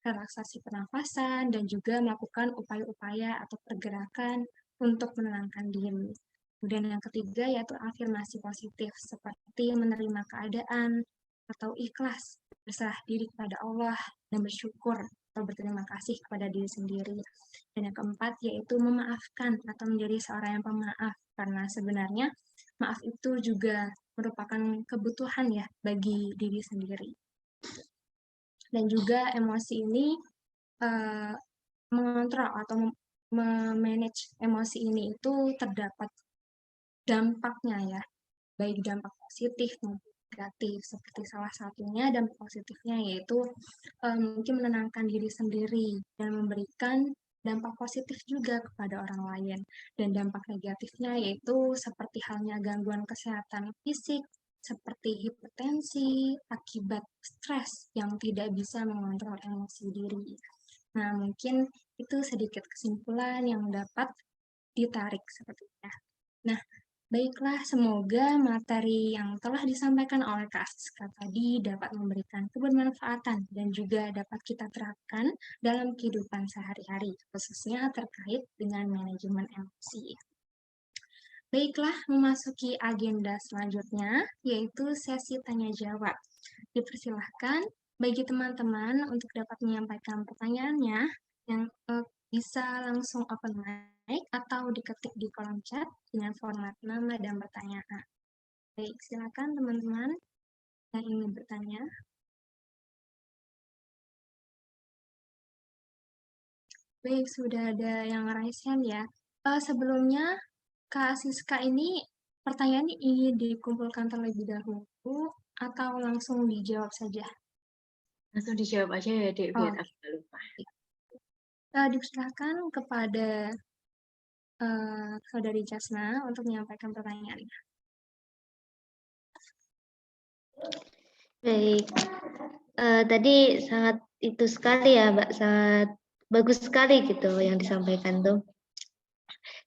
relaksasi pernafasan dan juga melakukan upaya-upaya atau pergerakan untuk menenangkan diri. Kemudian yang ketiga yaitu afirmasi positif seperti menerima keadaan atau ikhlas, berserah diri kepada Allah dan bersyukur atau berterima kasih kepada diri sendiri. Dan yang keempat yaitu memaafkan atau menjadi seorang yang pemaaf karena sebenarnya maaf itu juga merupakan kebutuhan ya bagi diri sendiri. Dan juga emosi ini mengontrol atau memanage emosi ini itu terdapat dampaknya ya, baik dampak positif maupun negatif. Seperti salah satunya dampak positifnya yaitu mungkin menenangkan diri sendiri dan memberikan dampak positif juga kepada orang lain. Dan dampak negatifnya yaitu seperti halnya gangguan kesehatan fisik, seperti hipertensi, akibat stres yang tidak bisa mengontrol emosi diri. Nah, mungkin itu sedikit kesimpulan yang dapat ditarik sepertinya. Nah, baiklah, semoga materi yang telah disampaikan oleh Kak Siska tadi dapat memberikan kebermanfaatan dan juga dapat kita terapkan dalam kehidupan sehari-hari, khususnya terkait dengan manajemen emosi. Baiklah, memasuki agenda selanjutnya, yaitu sesi tanya-jawab. Dipersilahkan bagi teman-teman untuk dapat menyampaikan pertanyaannya yang bisa langsung open mic atau diketik di kolom chat dengan format nama dan pertanyaan. Baik, silakan teman-teman yang ingin bertanya. Baik, sudah ada yang raise hand ya. Sebelumnya, Kak Siska ini pertanyaan ingin dikumpulkan terlebih dahulu atau langsung dijawab saja? Langsung dijawab aja ya, Dek, biar aku nggak lupa. Dipersilakan kepada Saudari Jasna untuk menyampaikan pertanyaannya. Baik. Tadi sangat itu sekali ya, Mbak, sangat bagus sekali gitu yang disampaikan tuh.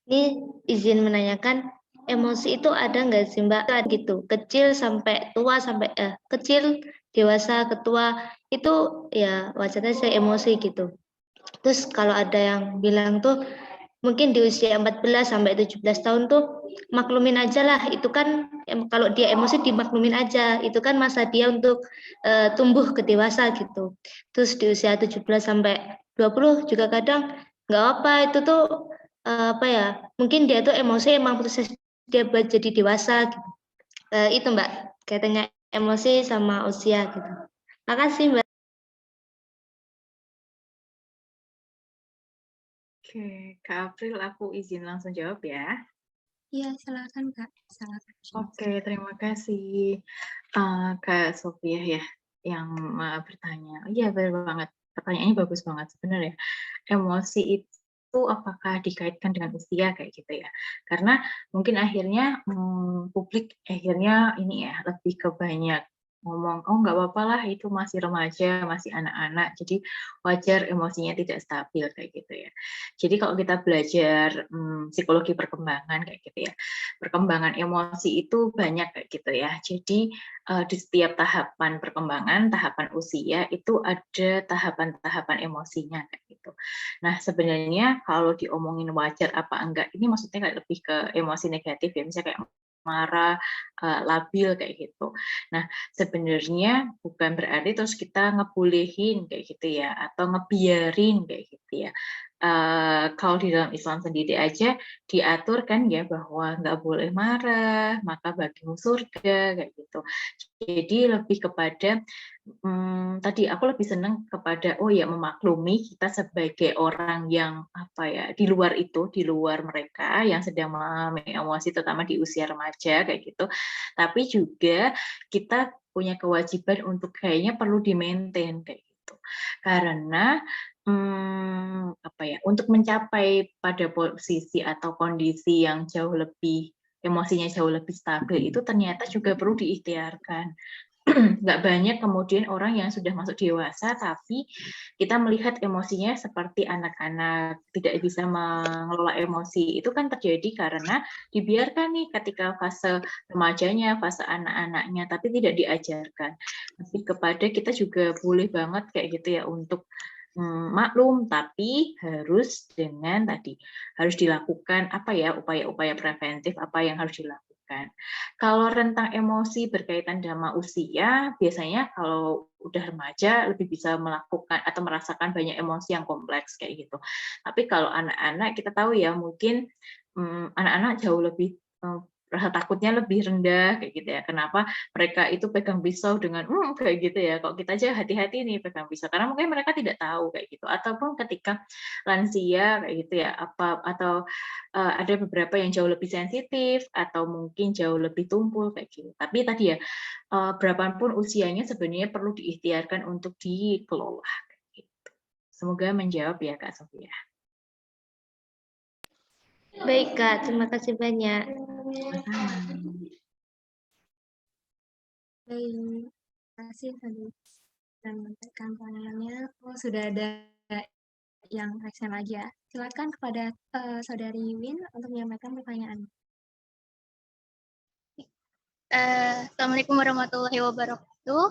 Ini izin menanyakan, emosi itu ada nggak sih, Mbak? Gitu, kecil sampai tua sampai kecil, dewasa, ketua itu ya wajarnya saya emosi gitu. Terus kalau ada yang bilang tuh mungkin di usia 14 sampai 17 tahun tuh maklumin aja lah, itu kan kalau dia emosi dimaklumin aja, itu kan masa dia untuk tumbuh ke dewasa gitu. Terus di usia 17 sampai 20 juga kadang nggak apa, itu tuh apa ya, mungkin dia tuh emosi emang proses dia buat jadi dewasa gitu. Itu Mbak, kaitannya emosi sama usia gitu. Makasih Mbak. Oke, Kak April, aku izin langsung jawab ya. Iya, silakan Kak. Silakan. Oke, terima kasih Kak Sofia ya yang bertanya. Iya, benar banget. Pertanyaannya bagus banget sebenarnya. Emosi itu apakah dikaitkan dengan usia kayak gitu ya? Karena mungkin akhirnya publik akhirnya ini ya lebih ke banyak ngomong, oh nggak apa-apa lah itu masih remaja, masih anak-anak, jadi wajar emosinya tidak stabil kayak gitu ya. Jadi kalau kita belajar psikologi perkembangan kayak gitu ya, perkembangan emosi itu banyak kayak gitu ya. Jadi di setiap tahapan perkembangan, tahapan usia itu ada tahapan-tahapan emosinya kayak gitu. Nah sebenarnya kalau diomongin wajar apa enggak, ini maksudnya kayak lebih ke emosi negatif ya, misalnya kayak marah, labil kayak gitu. Nah sebenarnya bukan berarti terus kita ngebolehin kayak gitu ya, atau ngebiarin kayak gitu ya. Kalau di dalam Islam sendiri aja diatur kan ya bahwa nggak boleh marah, maka bagimu surga kayak gitu. Jadi lebih kepada tadi aku lebih senang kepada oh ya memaklumi kita sebagai orang yang apa ya di luar itu, di luar mereka yang sedang mengalami emosi terutama di usia remaja kayak gitu. Tapi juga kita punya kewajiban untuk kayaknya perlu di-maintain kayak gitu. Karena apa ya, untuk mencapai pada posisi atau kondisi yang jauh lebih emosinya jauh lebih stabil itu ternyata juga perlu diikhtiarkan. Nggak banyak kemudian orang yang sudah masuk dewasa tapi kita melihat emosinya seperti anak-anak, tidak bisa mengelola emosi. Itu kan terjadi karena dibiarkan nih ketika fase remajanya, fase anak-anaknya, tapi tidak diajarkan. Tapi kepada kita juga boleh banget kayak gitu ya untuk maklum, tapi harus dengan tadi harus dilakukan apa ya upaya-upaya preventif apa yang harus dilakukan. Kalau rentang emosi berkaitan sama usia, biasanya kalau udah remaja lebih bisa melakukan atau merasakan banyak emosi yang kompleks kayak gitu. Tapi kalau anak-anak kita tahu ya mungkin anak-anak jauh lebih rasa takutnya lebih rendah kayak gitu ya. Kenapa mereka itu pegang pisau dengan kayak gitu ya. Kok kita aja hati-hati nih pegang pisau karena mungkin mereka tidak tahu kayak gitu. Ataupun ketika lansia kayak gitu ya atau ada beberapa yang jauh lebih sensitif atau mungkin jauh lebih tumpul kayak gitu. Tapi tadi ya berapapun usianya sebenarnya perlu diikhtiarkan untuk dikelola kayak gitu. Semoga menjawab ya Kak Sofia. Baik Kak, terima kasih banyak. Sama-sama. Baik, terima kasih tadi sudah menyampaikan pertanyaannya. Oh, sudah ada yang action lagi ya. Silakan kepada Saudari Win untuk menyampaikan pertanyaan. Assalamualaikum warahmatullahi wabarakatuh.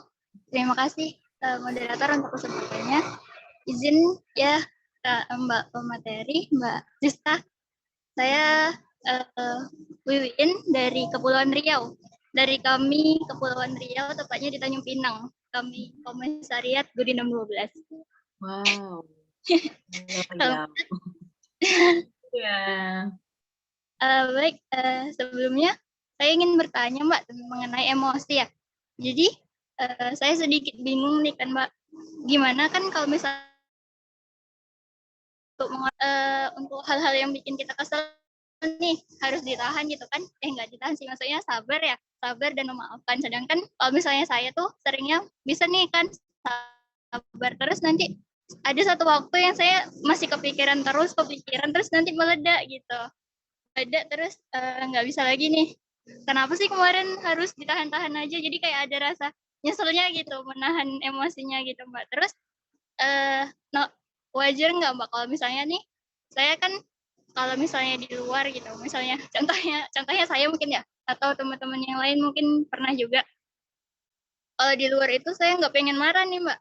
Terima kasih moderator untuk kesempatannya. Izin ya Mbak pemateri, Mbak Zista. Saya Wiwin dari Kepulauan Riau. Dari kami Kepulauan Riau, tepatnya di Tanjung Pinang. Kami Komisariat Gudi 612. Wow. Ya. Baik, sebelumnya saya ingin bertanya Mbak mengenai emosi ya. Jadi saya sedikit bingung nih kan Mbak, gimana kan kalau misalnya untuk hal-hal yang bikin kita kesel nih harus ditahan gitu kan? Nggak ditahan sih, maksudnya sabar ya, sabar dan memaafkan. Sedangkan kalau misalnya saya tuh seringnya bisa nih kan sabar terus nanti ada satu waktu yang saya masih kepikiran terus nanti meledak gitu. ada terus nggak bisa lagi nih. Kenapa sih kemarin harus ditahan-tahan aja? Jadi kayak ada rasa nyeselnya gitu, menahan emosinya gitu Mbak. Terus no, wajar nggak Mbak kalau misalnya nih, saya kan kalau misalnya di luar gitu, misalnya contohnya saya mungkin ya, atau teman-teman yang lain mungkin pernah juga. Kalau di luar itu saya nggak pengen marah nih Mbak,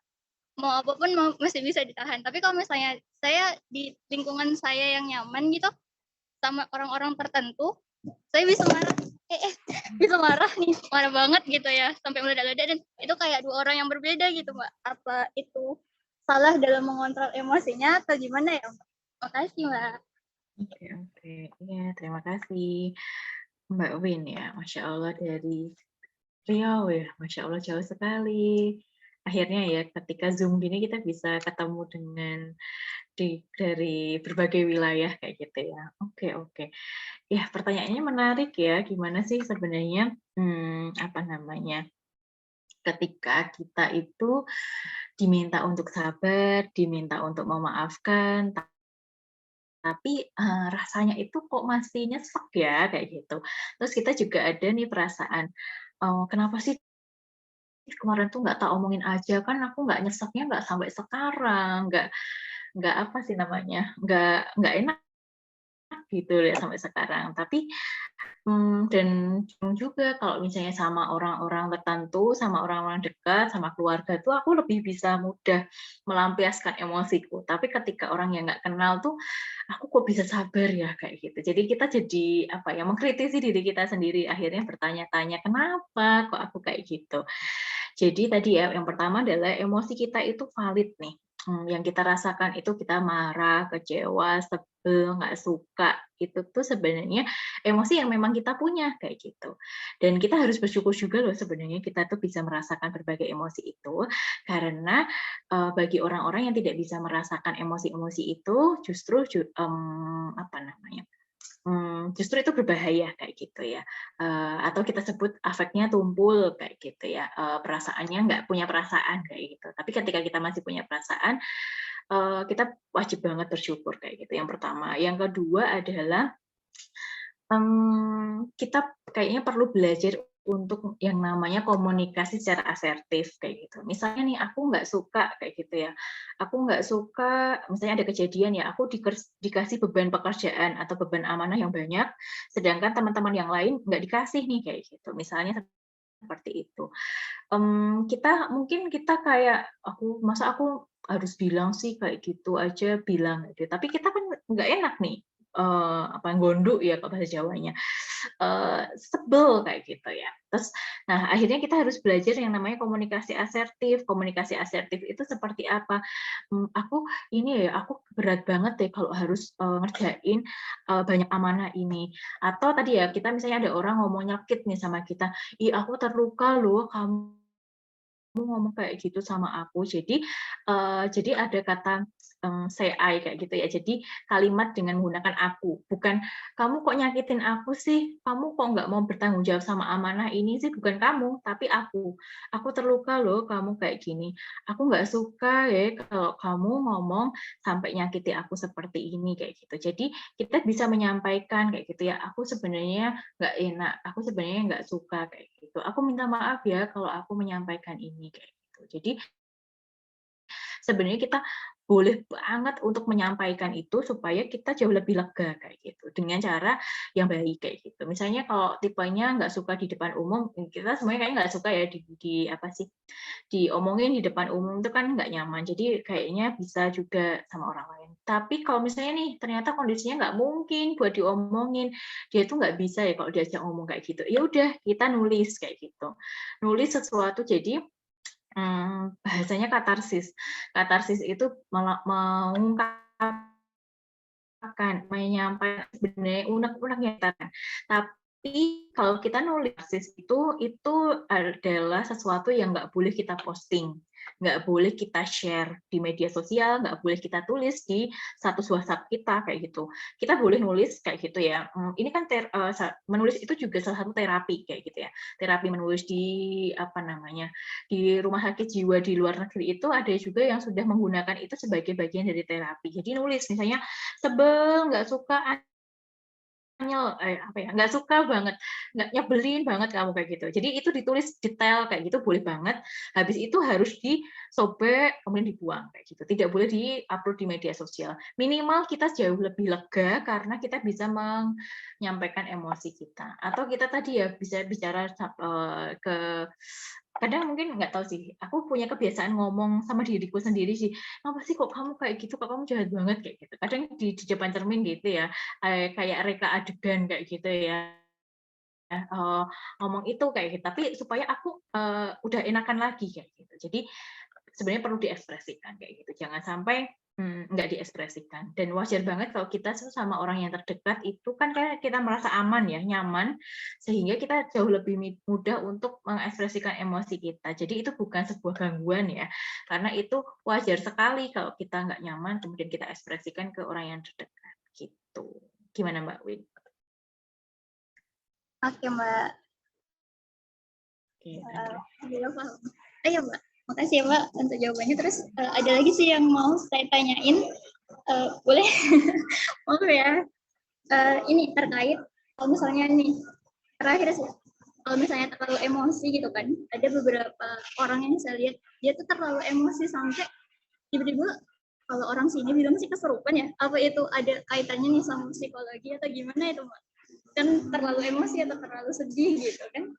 mau apapun masih bisa ditahan. Tapi kalau misalnya saya di lingkungan saya yang nyaman gitu, sama orang-orang tertentu, saya bisa marah, bisa marah nih, marah banget gitu ya, sampai meledak-ledak dan itu kayak dua orang yang berbeda gitu Mbak. Apa itu salah dalam mengontrol emosinya atau gimana ya Mbak? Makasih Mbak. Oke. Iya, terima kasih Mbak Win ya. Masya Allah dari Riau ya, Masya Allah jauh sekali. Akhirnya ya ketika Zoom gini kita bisa ketemu dengan dari berbagai wilayah kayak gitu ya. Oke. Ya pertanyaannya menarik ya. Gimana sih sebenarnya apa namanya? Ketika kita itu diminta untuk sabar, diminta untuk memaafkan, tapi rasanya itu kok masih nyesek ya kayak gitu. Terus kita juga ada nih perasaan, kenapa sih kemarin tuh nggak tak omongin aja, kan aku nggak nyeseknya nggak sampai sekarang, nggak apa sih namanya, nggak enak gitu ya sampai sekarang. Tapi dan juga kalau misalnya sama orang-orang tertentu, sama orang-orang dekat, sama keluarga tuh aku lebih bisa mudah melampiaskan emosiku. Tapi ketika orang yang nggak kenal tuh, aku kok bisa sabar ya kayak gitu. Jadi kita jadi apa ya, mengkritisi diri kita sendiri. Akhirnya bertanya-tanya, kenapa kok aku kayak gitu? Jadi tadi ya, yang pertama adalah emosi kita itu valid nih. Yang kita rasakan itu kita marah, kecewa, sebel, nggak suka. Itu tuh sebenarnya emosi yang memang kita punya kayak gitu. Dan kita harus bersyukur juga loh sebenarnya kita tuh bisa merasakan berbagai emosi itu karena bagi orang-orang yang tidak bisa merasakan emosi-emosi itu justru apa namanya? Justru itu berbahaya kayak gitu ya, atau kita sebut afeknya tumpul kayak gitu ya, perasaannya nggak punya perasaan kayak gitu. Tapi ketika kita masih punya perasaan, kita wajib banget bersyukur kayak gitu, yang pertama. Yang kedua adalah kita kayaknya perlu belajar untuk yang namanya komunikasi secara asertif kayak gitu. Misalnya nih aku nggak suka kayak gitu ya, aku nggak suka misalnya ada kejadian ya, aku dikasih beban pekerjaan atau beban amanah yang banyak, sedangkan teman-teman yang lain nggak dikasih nih kayak gitu. Misalnya seperti itu. Kita kayak masa aku harus bilang sih kayak gitu aja bilang gitu. Tapi kita kan nggak enak nih, gondok ya kalau bahasa Jawanya, sebel kayak gitu ya. Terus, nah akhirnya kita harus belajar yang namanya komunikasi asertif. Komunikasi asertif itu seperti apa? Aku berat banget deh kalau harus ngerjain banyak amanah ini. Atau tadi ya kita misalnya ada orang ngomong nyelkit nih sama kita, ih aku terluka loh kamu ngomong kayak gitu sama aku. Jadi ada kata say I kayak gitu ya. Jadi kalimat dengan menggunakan aku, bukan kamu kok nyakitin aku sih, kamu kok nggak mau bertanggung jawab sama amanah ini sih, bukan kamu, tapi aku. Aku terluka loh kamu kayak gini. Aku nggak suka ya kalau kamu ngomong sampai nyakiti aku seperti ini kayak gitu. Jadi kita bisa menyampaikan kayak gitu ya. Aku sebenarnya nggak enak, aku sebenarnya nggak suka kayak gitu. Aku minta maaf ya kalau aku menyampaikan ini kayak gitu. Jadi sebenarnya kita boleh banget untuk menyampaikan itu supaya kita jauh lebih lega kayak gitu dengan cara yang baik kayak gitu. Misalnya kalau tipenya nggak suka di depan umum, kita semuanya kayaknya nggak suka ya diomongin di depan umum itu kan nggak nyaman. Jadi kayaknya bisa juga sama orang lain. Tapi kalau misalnya nih ternyata kondisinya nggak mungkin buat diomongin, dia tuh nggak bisa ya kalau diajak ngomong kayak gitu. Ya udah kita nulis kayak gitu, nulis sesuatu jadi bahasanya katarsis. Katarsis itu mengungkapkan, menyampaikan sebenarnya unek-unek yang kita kan. Tapi kalau kita nulis itu adalah sesuatu yang nggak boleh kita posting, nggak boleh kita share di media sosial, nggak boleh kita tulis di status WhatsApp kita kayak gitu. Kita boleh nulis kayak gitu ya. Ini kan menulis itu juga salah satu terapi kayak gitu ya. Terapi menulis di di rumah sakit jiwa di luar negeri itu ada juga yang sudah menggunakan itu sebagai bagian dari terapi. Jadi nulis misalnya sebel, nggak suka nggak suka banget, nggak nyebelin banget kamu kayak gitu. Jadi itu ditulis detail kayak gitu boleh banget. Habis itu harus disobek kemudian dibuang kayak gitu. Tidak boleh di-upload di media sosial. Minimal kita jauh lebih lega karena kita bisa menyampaikan emosi kita. Atau kita tadi ya bisa bicara kadang mungkin nggak tahu sih, aku punya kebiasaan ngomong sama diriku sendiri sih, apa sih kok kamu kayak gitu, kok kamu jahat banget kayak gitu. Kadang di depan cermin gitu ya, kayak reka adegan kayak gitu ya, ngomong itu kayak gitu. Tapi supaya aku udah enakan lagi kayak gitu. Jadi sebenarnya perlu diekspresikan kayak gitu. Jangan sampai nggak diekspresikan. Dan wajar banget kalau kita sama orang yang terdekat itu kan kayak kita merasa aman ya, nyaman, sehingga kita jauh lebih mudah untuk mengekspresikan emosi kita. Jadi itu bukan sebuah gangguan ya, karena itu wajar sekali kalau kita nggak nyaman, kemudian kita ekspresikan ke orang yang terdekat. Gitu. Gimana Mbak Win? Oke, Mbak. Oke, Alhamdulillah paham. Ayo, Mbak. Makasih ya, Mbak, untuk jawabannya. Terus ada lagi sih yang mau saya tanyain. Boleh? Maaf ya. Ini terkait, kalau misalnya nih, terakhir sih, kalau misalnya terlalu emosi gitu kan, ada beberapa orang yang saya lihat, dia tuh terlalu emosi sampai tiba-tiba kalau orang sini bilang sih kesurupan ya, apa itu ada kaitannya nih sama psikologi atau gimana itu, Mbak? Kan terlalu emosi atau terlalu sedih gitu kan?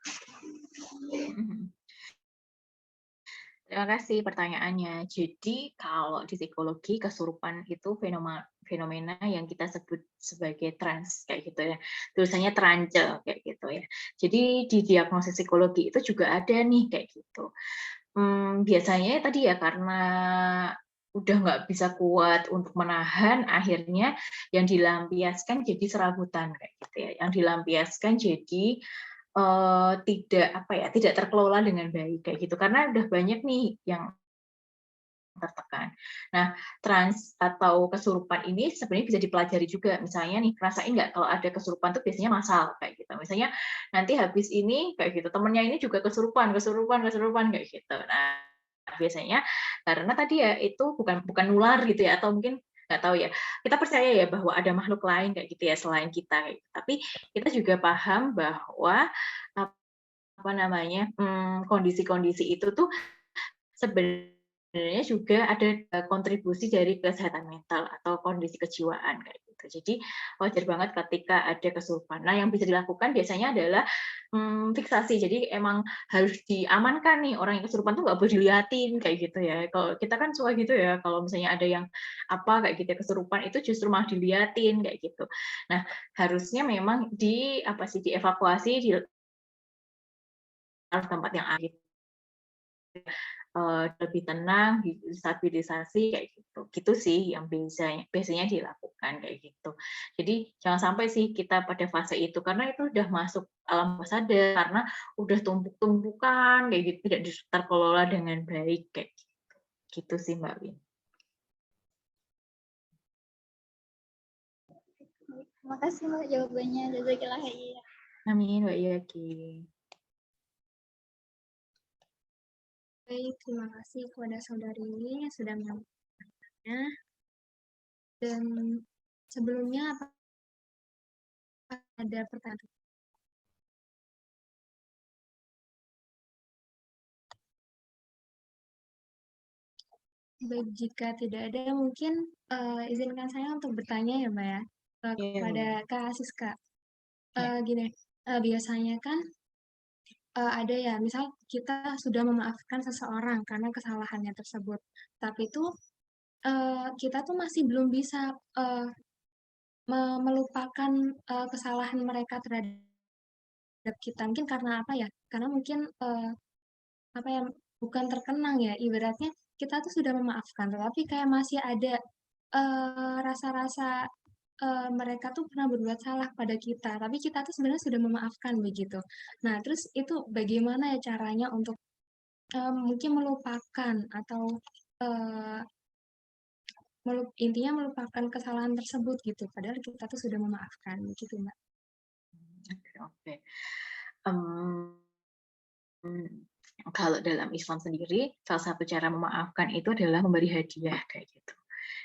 Terima kasih pertanyaannya. Jadi kalau di psikologi kesurupan itu fenomena yang kita sebut sebagai trans kayak gitu ya. Tulisannya trance kayak gitu ya. Jadi di diagnosis psikologi itu juga ada nih kayak gitu. Biasanya tadi ya karena udah nggak bisa kuat untuk menahan, akhirnya yang dilampiaskan jadi serabutan kayak gitu ya. Yang dilampiaskan jadi tidak terkelola dengan baik kayak gitu, karena udah banyak nih yang tertekan. Nah, trans atau kesurupan ini sebenarnya bisa dipelajari juga. Misalnya nih, rasain nggak kalau ada kesurupan tuh biasanya massal kayak gitu. Misalnya nanti habis ini kayak gitu, temennya ini juga kesurupan kayak gitu. Nah, biasanya karena tadi ya itu bukan nular gitu ya, atau mungkin nggak tahu ya. Kita percaya ya bahwa ada makhluk lain kayak gitu ya selain kita. Kayak gitu. Tapi kita juga paham bahwa kondisi-kondisi itu tuh sebenarnya juga ada kontribusi dari kesehatan mental atau kondisi kejiwaan kayak gitu. Jadi wajar banget ketika ada kesurupan. Nah, yang bisa dilakukan biasanya adalah fiksasi. Jadi emang harus diamankan nih orang yang kesurupan tuh nggak boleh diliatin kayak gitu ya. Kalau kita kan suka gitu ya, kalau misalnya ada yang kayak gitu ya, kesurupan itu justru malah diliatin kayak gitu. Nah, harusnya memang dievakuasi di tempat yang aman, lebih tenang, stabilisasi kayak gitu. Gitu sih yang biasanya dilakukan kayak gitu. Jadi jangan sampai sih kita pada fase itu, karena itu udah masuk alam bawah sadar, karena udah tumpuk-tumpukan kayak gitu, tidak terkelola dengan baik kayak gitu. Gitu sih Mbak Win. Terima kasih Mbak jawabannya. Jazakillah khair. Amin Mbak Yaki. Baik, terima kasih kepada saudari ini yang sudah menyampaikannya. Dan sebelumnya ada pertanyaan? Baik, jika tidak ada, mungkin izinkan saya untuk bertanya ya, Mbak ya, kepada Kak Siska. Gini, biasanya kan ada ya, misal kita sudah memaafkan seseorang karena kesalahannya tersebut, tapi itu kita tuh masih belum bisa melupakan kesalahan mereka terhadap kita. Mungkin karena apa ya? Karena mungkin apa ya? Bukan terkenang ya. Ibaratnya kita tuh sudah memaafkan, tetapi kayak masih ada rasa-rasa mereka tuh pernah berbuat salah pada kita, tapi kita tuh sebenarnya sudah memaafkan begitu. Nah, terus itu bagaimana ya caranya untuk mungkin melupakan atau intinya melupakan kesalahan tersebut gitu, padahal kita tuh sudah memaafkan gitu, Mbak. Oke. Kalau dalam Islam sendiri, salah satu cara memaafkan itu adalah memberi hadiah kayak gitu.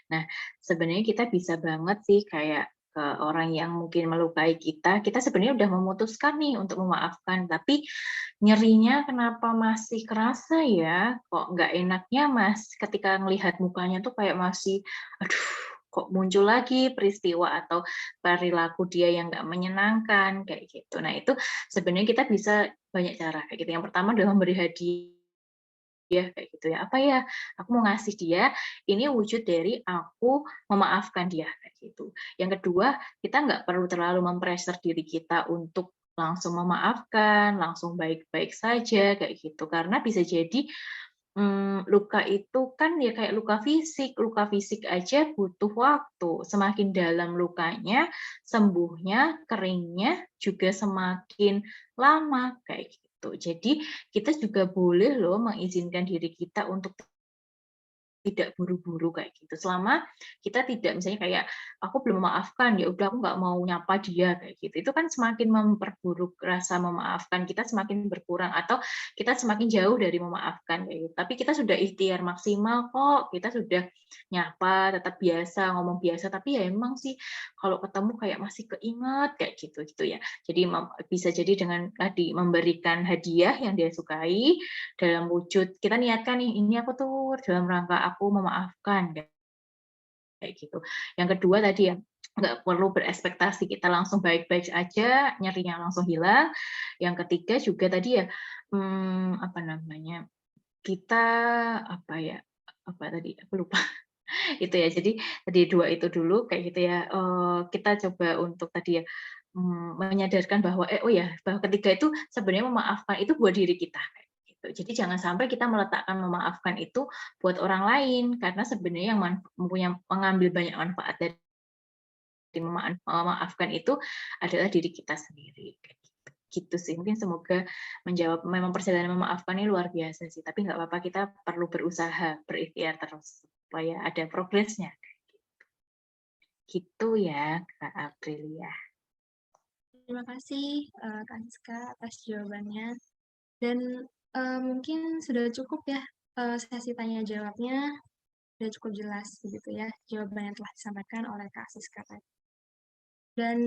Nah, sebenarnya kita bisa banget sih kayak ke orang yang mungkin melukai kita, kita sebenarnya udah memutuskan nih untuk memaafkan, tapi nyerinya kenapa masih kerasa ya? Kok nggak enaknya Mas ketika melihat mukanya tuh kayak masih, aduh kok muncul lagi peristiwa atau perilaku dia yang nggak menyenangkan kayak gitu. Nah itu sebenarnya kita bisa banyak cara kayak gitu. Yang pertama adalah memberi hadiah kayak gitu ya. Apa ya? Aku mau ngasih dia, ini wujud dari aku memaafkan dia kayak gitu. Yang kedua, kita nggak perlu terlalu mempressure diri kita untuk langsung memaafkan, langsung baik-baik saja kayak gitu. Karena bisa jadi luka itu kan ya kayak luka fisik aja butuh waktu. Semakin dalam lukanya, sembuhnya, keringnya juga semakin lama kayak gitu. Jadi kita juga boleh loh mengizinkan diri kita untuk tidak buru-buru kayak gitu. Selama kita tidak misalnya kayak aku belum memaafkan, ya udah aku nggak mau nyapa dia kayak gitu. Itu kan semakin memperburuk rasa memaafkan kita, semakin berkurang atau kita semakin jauh dari memaafkan kayak gitu. Tapi kita sudah ikhtiar maksimal kok, kita sudah nyapa, tetap biasa, ngomong biasa, tapi ya emang sih kalau ketemu kayak masih keinget kayak gitu gitu ya. Jadi bisa jadi dengan tadi memberikan hadiah yang dia sukai dalam wujud kita niatkan nih ini aku tuh dalam rangka aku memaafkan kayak gitu. Yang kedua tadi ya nggak perlu berekspektasi kita langsung baik-baik aja, nyerinya langsung hilang. Yang ketiga juga tadi ya apa namanya kita apa ya apa tadi aku lupa itu ya. Jadi tadi dua itu dulu kayak gitu ya. Kita coba untuk tadi ya menyadarkan bahwa oh ya bahwa ketiga itu sebenarnya memaafkan itu buat diri kita. Jadi jangan sampai kita meletakkan memaafkan itu buat orang lain karena sebenarnya yang mengambil banyak manfaat dari memaafkan itu adalah diri kita sendiri. Gitu sih, mungkin semoga menjawab. Memang perjalanan memaafkan ini luar biasa sih, tapi nggak apa-apa, kita perlu berusaha, berikhtiar terus supaya ada progresnya. Gitu ya Kak Aprilia. Terima kasih Kak Siska atas jawabannya. Dan mungkin sudah cukup ya sesi tanya jawabnya, sudah cukup jelas begitu ya jawaban yang telah disampaikan oleh Kak Siska tadi. Dan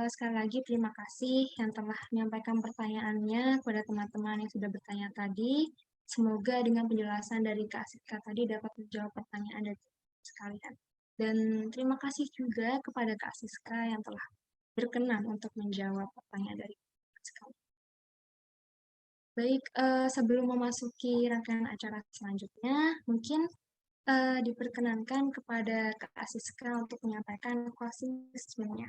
sekali lagi terima kasih yang telah menyampaikan pertanyaannya kepada teman-teman yang sudah bertanya tadi. Semoga dengan penjelasan dari Kak Siska tadi dapat menjawab pertanyaan dari sekalian. Dan terima kasih juga kepada Kak Siska yang telah berkenan untuk menjawab pertanyaan dari Kak Siska. Baik, sebelum memasuki rangkaian acara selanjutnya, mungkin diperkenankan kepada Kak Siska untuk menyampaikan closing statement-nya.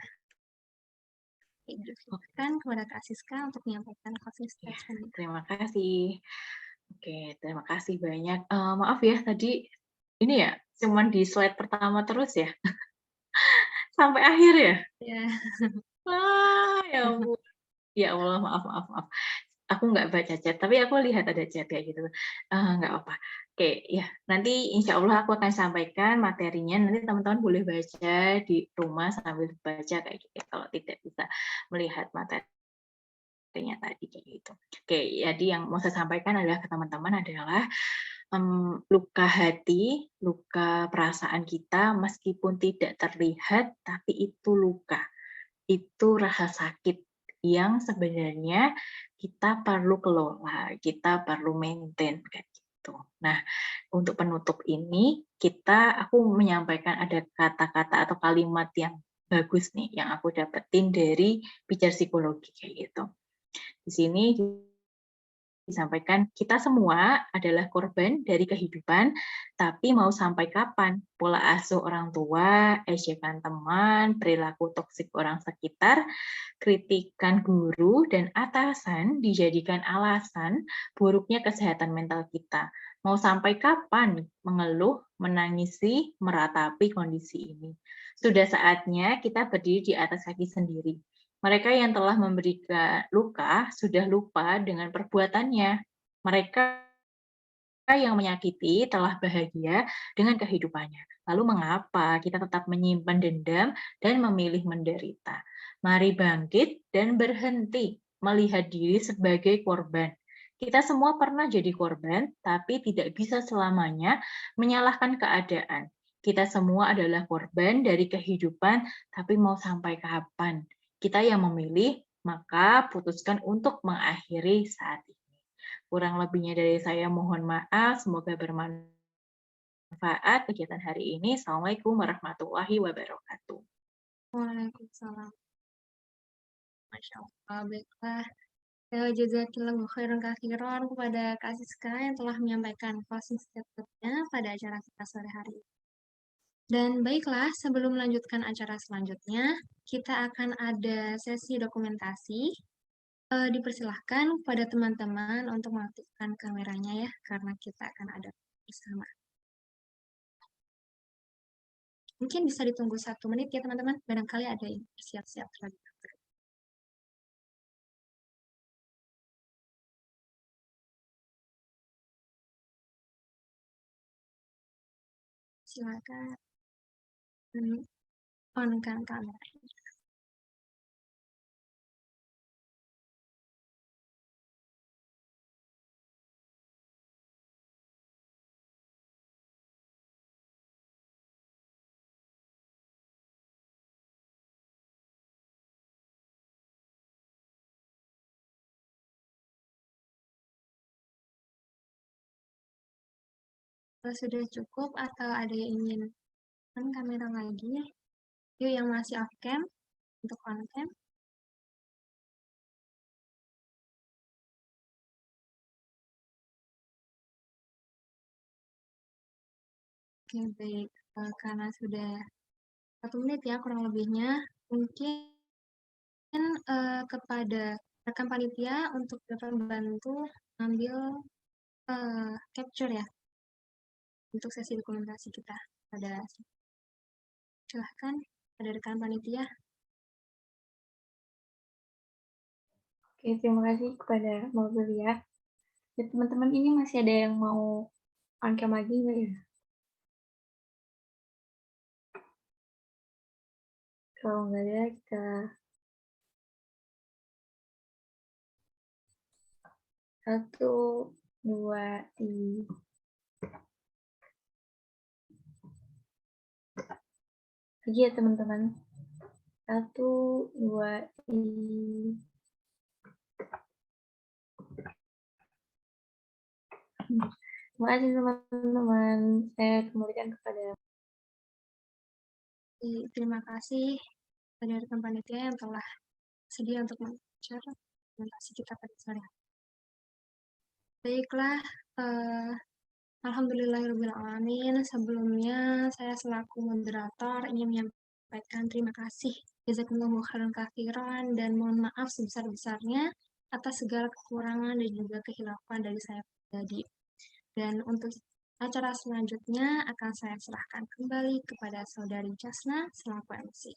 Diperkenankan kepada Kak Siska untuk menyampaikan closing statement. Terima kasih. Oke, terima kasih banyak. Maaf ya tadi ini ya cuman di slide pertama terus ya sampai akhir ya. Ya. Wah, ya ampun. Ya Allah, maaf. Aku nggak baca chat, tapi aku lihat ada chat kayak gitu. Nggak apa. Oke, ya nanti insya Allah aku akan sampaikan materinya. Nanti teman-teman boleh baca di rumah sambil baca kayak gitu. Kalau tidak bisa melihat materinya tadi kayak gitu. Oke, jadi yang mau saya sampaikan adalah ke teman-teman adalah luka hati, luka perasaan kita meskipun tidak terlihat, tapi itu luka. Itu rasa sakit yang sebenarnya kita perlu kelola, kita perlu maintain kayak gitu. Nah, untuk penutup ini aku menyampaikan ada kata-kata atau kalimat yang bagus nih yang aku dapetin dari Pijar Psikologi kayak gitu. Di sini disampaikan kita semua adalah korban dari kehidupan, tapi mau sampai kapan pola asuh orang tua, ejekan teman, perilaku toksik orang sekitar, kritikan guru dan atasan dijadikan alasan buruknya kesehatan mental kita. Mau sampai kapan mengeluh, menangisi, meratapi kondisi ini? Sudah saatnya kita berdiri di atas kaki sendiri. Mereka yang telah memberikan luka sudah lupa dengan perbuatannya. Mereka yang menyakiti telah bahagia dengan kehidupannya. Lalu mengapa kita tetap menyimpan dendam dan memilih menderita? Mari bangkit dan berhenti melihat diri sebagai korban. Kita semua pernah jadi korban, tapi tidak bisa selamanya menyalahkan keadaan. Kita semua adalah korban dari kehidupan, tapi mau sampai kapan? Kita yang memilih, maka putuskan untuk mengakhiri saat ini. Kurang lebihnya dari saya mohon maaf, semoga bermanfaat kegiatan hari ini. Assalamualaikum warahmatullahi wabarakatuh. Waalaikumsalam. Masya Allah, baiklah. Jazakillahu khairan katsiran kepada Kak Siska yang telah menyampaikan closing statement-nya pada acara kita sore hari ini. Dan baiklah, sebelum melanjutkan acara selanjutnya, kita akan ada sesi dokumentasi. Dipersilahkan kepada teman-teman untuk mengaktifkan kameranya ya, karena kita akan ada bersama. Mungkin bisa ditunggu 1 menit ya teman-teman, barangkali ada yang bersiap-siap lagi. Silakan on-kan kamera. Kalau sudah cukup atau ada yang ingin on kamera lagi, yuk yang masih off cam untuk on cam. Oke, baik. Karena sudah 1 menit ya kurang lebihnya, mungkin kepada rekan panitia untuk dapat membantu ambil capture ya untuk sesi dokumentasi kita pada silahkan pada rekan panitia. Oke, terima kasih kepada Mbak Belia. Ya, teman-teman ini masih ada yang mau on cam lagi nggak ya? Kalau nggak ada, kita satu, dua, tiga. Lagi ya teman-teman. 1, 2, 3. Terima kasih teman-teman. Saya kembalikan kepada. Terima kasih kepada rekan panitia yang telah sedia untuk mengacara dokumentasi kita pada sore hari. Baiklah, alhamdulillahirrahmanirrahim. Sebelumnya saya selaku moderator ingin menyampaikan terima kasih jazakumullahu khairan katsiran dan mohon maaf sebesar-besarnya atas segala kekurangan dan juga kehilafan dari saya pribadi. Dan untuk acara selanjutnya akan saya serahkan kembali kepada Saudari Jasna selaku MC.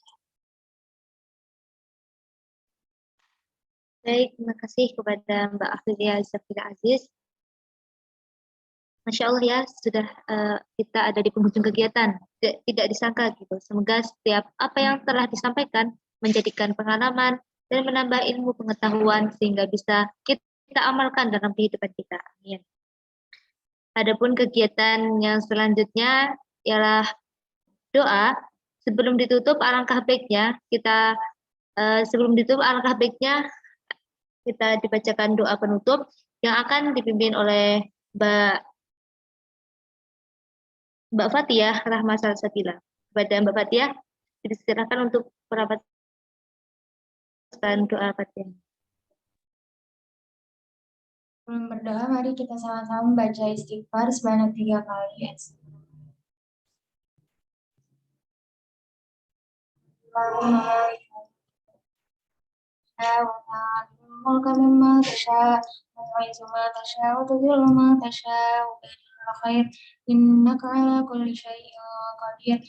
Baik, terima kasih kepada Mbak Afilia Zafira Aziz. Masya Allah ya, sudah kita ada di penghujung kegiatan. Tidak disangka gitu. Semoga setiap apa yang telah disampaikan menjadikan pengalaman dan menambah ilmu pengetahuan sehingga bisa kita amalkan dalam kehidupan kita. Amin. Adapun kegiatan yang selanjutnya ialah doa. Sebelum ditutup alangkah baiknya kita kita dibacakan doa penutup yang akan dipimpin oleh Mbak Fathia Rahma Salsabila. Kepada Mbak Fathia, dipersilakan untuk merapat doa Fathia. Sebelum berdoa, mari kita sama-sama membaca istighfar sebanyak 3 kali. Allahumma mimma tasha wa tu'izzu ma tasha wa tudhillu ma tasha wa biyadikal khair innaka ala kulli syai'in qadir.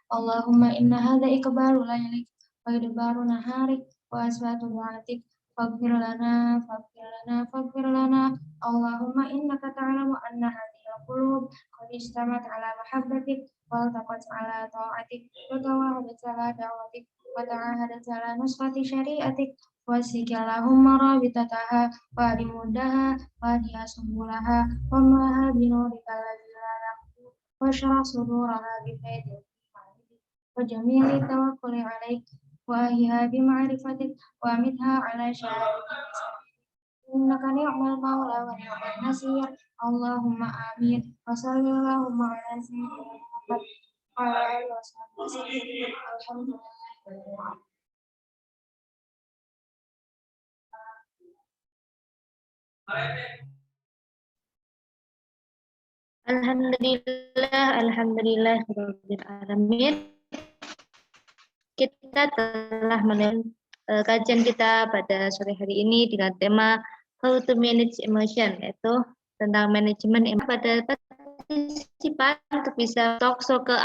Allahumma inna hadha ikbaru laylik wa idbaru naharik wa asbatu du'atik faghfir lana Allahumma innaka ta'lamu anna hadhihi القلوب قد اجتمعت على محبتك والتقت على طاعتك وتواعدت على دعوتك وتعاهدت على نصرة شريعتك واسق اللهم رابطتها وأدمدها وأهدها سبلها واملها بنورك الذي لا يخفو واشرح صدورها بخير وجميل التوكل عليك وأهيها بمعرفتك وأمتها على شهادتك إنك نعم المولى ونعم النصير اللهم آمين وصل اللهم على سيدنا محمد وعلى آله وصحبه وسلم الحمد لله رب العالمين. Alhamdulillah, Rabbil Alamin. Kita telah menerima kajian kita pada sore hari ini dengan tema How to Manage Emotion, yaitu tentang manajemen emosi pada partisipan untuk bisa talk show ke